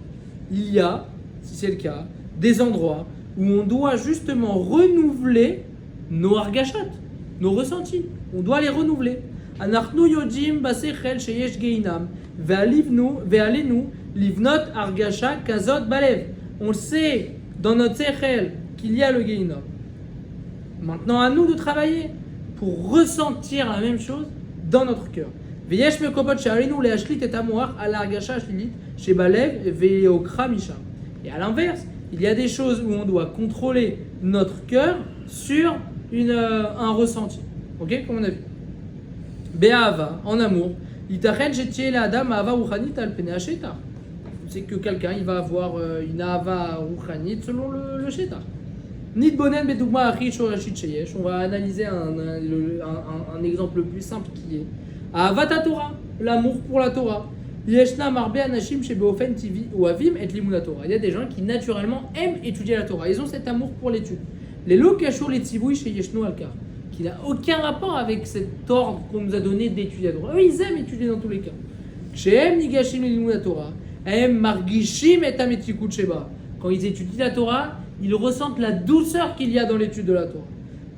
Il y a, si c'est le cas, des endroits où on doit justement renouveler nos argachot, nos ressentis. On doit les renouveler. Anachnu yodim basechel sheyesh geinam ve'alenu livnot argacha kazot balev. On le sait dans notre sechel qu'il y a le geinam. Maintenant à nous de travailler pour ressentir la même chose dans notre cœur. Veyesh mekobot she'alenu leashlit et amoach al argacha shlilit shebalev ve'okra misham. Et à l'inverse, il y a des choses où on doit contrôler notre cœur sur un ressenti. Ok, comme on a vu. Be'ava, en amour, itachen shetiye le'adam ahava ruchanit al penei hashetach. C'est que quelqu'un il va avoir une ahava ruchanit selon le shetar. Nitbonen bedugma achi shorashit sheyesh. On va analyser un exemple le plus simple qui est ahavat Torah, l'amour pour la Torah. Yeshna marbe anashim shebeofen tivi oavim et limud Torah. Il y a des gens qui naturellement aiment étudier la Torah. Ils ont cet amour pour l'étude. Les lo kashur les tzivui chez Yeshno alkar, qui n'a aucun rapport avec cet ordre qu'on nous a donné d'étudier la Torah. Eux, ils aiment étudier dans tous les cas. Shehem nigashim limud Torah, hem margishim et ametikut sheba. Quand ils étudient la Torah, ils ressentent la douceur qu'il y a dans l'étude de la Torah.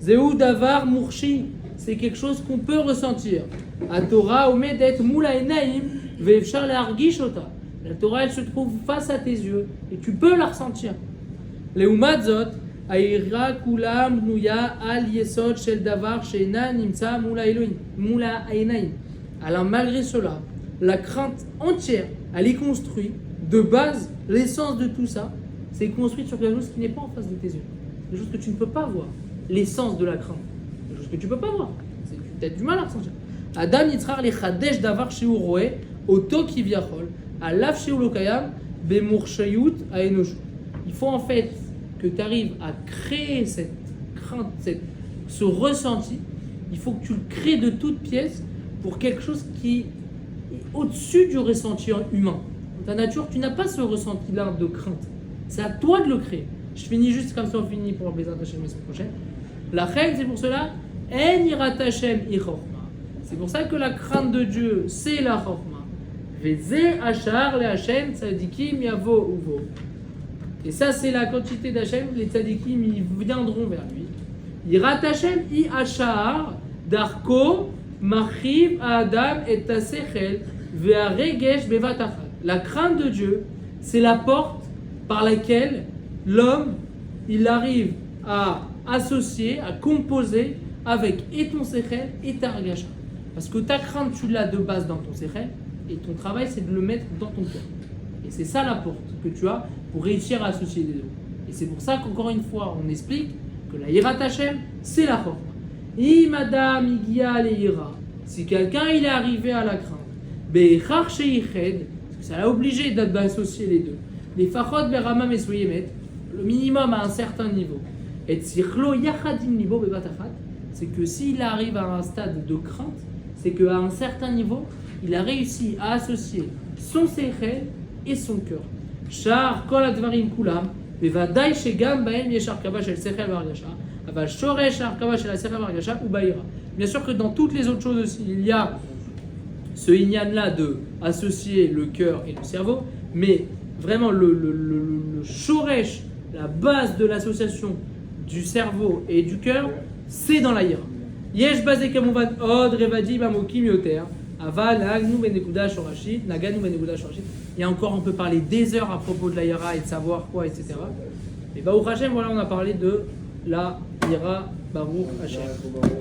Zeu davar murshi, c'est quelque chose qu'on peut ressentir. A Torah omedet mula enaim ve'efshar lehargish ota. La Torah, elle se trouve face à tes yeux et tu peux la ressentir. Leumat zot, Aïra kulam bnuya al yesod shel davar she'ena nimtza mula Elohim, mula einaim. Alors malgré cela, la crainte entière, elle est construite de base. L'essence de tout ça, c'est construit sur quelque chose qui n'est pas en face de tes yeux, quelque chose que tu ne peux pas voir. L'essence de la crainte, quelque chose que tu ne peux pas voir. Tu as du mal à ressentir. Adam yitzrar le chadesh davar sheu roe oto kivyachol alav sheu lokayam bemurshayut aenoshut. Il faut en fait que tu arrives à créer cette crainte, ce ressenti. Il faut que tu le crées de toutes pièces pour quelque chose qui est au-dessus du ressenti humain. Dans ta nature, tu n'as pas ce ressenti-là de crainte. C'est à toi de le créer. Je finis juste comme ça, on finit pour les Hashem la semaine prochaine. La reine, c'est pour cela, En yirat Hashem hi chorma. C'est pour ça que la crainte de Dieu, c'est la chorma. Veze achar le Hashem tzadikim yavo uvo. Et ça, c'est la quantité d'Hachem, les tzadikim, ils viendront vers lui. Yirat Hashem hi achar darko machiv adam et tasechel ve'aregesh bevatachat. La crainte de Dieu, c'est la porte par laquelle l'homme, il arrive à associer, à composer avec et ton sechel et ta regasha. Parce que ta crainte, tu l'as de base dans ton sechel, et ton travail, c'est de le mettre dans ton cœur. Et c'est ça la porte que tu as pour réussir à associer les deux. Et c'est pour ça qu'encore une fois, on explique que la Yirat Hashem, c'est la chorma. Madame Igia le Yira, si quelqu'un il est arrivé à la crainte, Be'echar she'iched, ça l'a obligé d'associer les deux. Les fachot berama mesoyemet, le minimum à un certain niveau. Et tzirlo yachadim libo bebatachat, c'est que s'il arrive à un stade de crainte, c'est qu'à un certain niveau, il a réussi à associer son sechel et son cœur. Shar kol advarim kulam, bevadai shegam baem yeshar kava shel sechel vargasha, aval shoresh arkava shel sechel vargasha ou baira. Bien sûr que dans toutes les autres choses aussi, il y a ce inyan-là de associer le cœur et le cerveau, mais vraiment le shoresh, la base de l'association du cerveau et du cœur, c'est dans la ira. Yesh basé kamuvan od revadi bamokim yoter. Aval nagnu benekuda shorashi, naganu benekuda shorashi. Et encore, on peut parler des heures à propos de la ira et de savoir quoi, etc. Et Baruch Hashem, voilà, on a parlé de la ira. Baruch Hashem.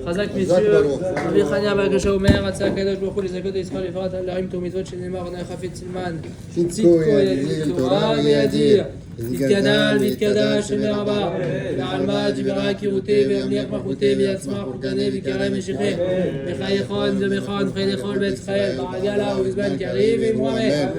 Chazak messieurs, Rabbi Chania Bakasha Omer, Atzah Kadosh Baruch Hu, les Zakot d'Israël, Efrat Al-Larim, Tomizot, Shenemar, Nechafet Silman, Tzitko, Yadil, Torah, Yadir, Vitkadal, Vitkadash, Shemer Abba, Na'alma, Dibera, Kirute, Verniach, Machoute, Viatzma, Chutane, Vikare, Meshiche, Mechayechon, Zemechon, Fredechon, Bet Israël, Baragala, Uzban, Kariv, et Mohamed.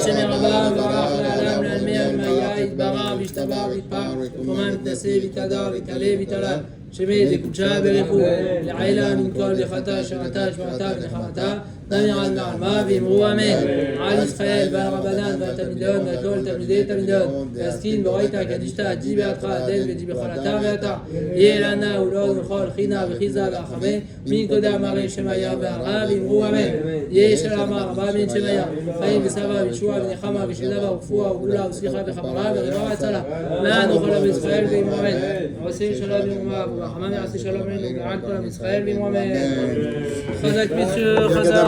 Shemer Abba, Barach, La'alam, La'almer, Maya, Itbara, Vishtabar, Vitpar, Roman, Vitnase, Vitadar, Vitale, Vitala. שמי דקודשה ברכו, לעילה מן כל בחטא, שרתה, שבעתה ונחמתה, נמירת מעלמה ואמרו אמן. על ישראל ועל רבנן ועל תלמידון ועל כל תלמידי תלמידון, ועסקין בראיתה קדישתה, ג'י בעתך, דל וג'י בחלתה ואתה, יהיה לנה ולעוד וכל חינה וחיזה ואחמי, מן קודם מראה שמיה וערה ואמרו אמן. יהיה שלמה רבה מן שמיה, חיים וסבא וישוע ונחמה ושלבה ורפואה וגאולה וסליחה וכפרה ורבה והצלה. מה נוכל עם ישראל ואמרו אמן. עושים שלום ואומה ורחמה יעשה שלום עלינו ועל כל עם ישראל ואמרו אמן. חזק מessieurs, חזק.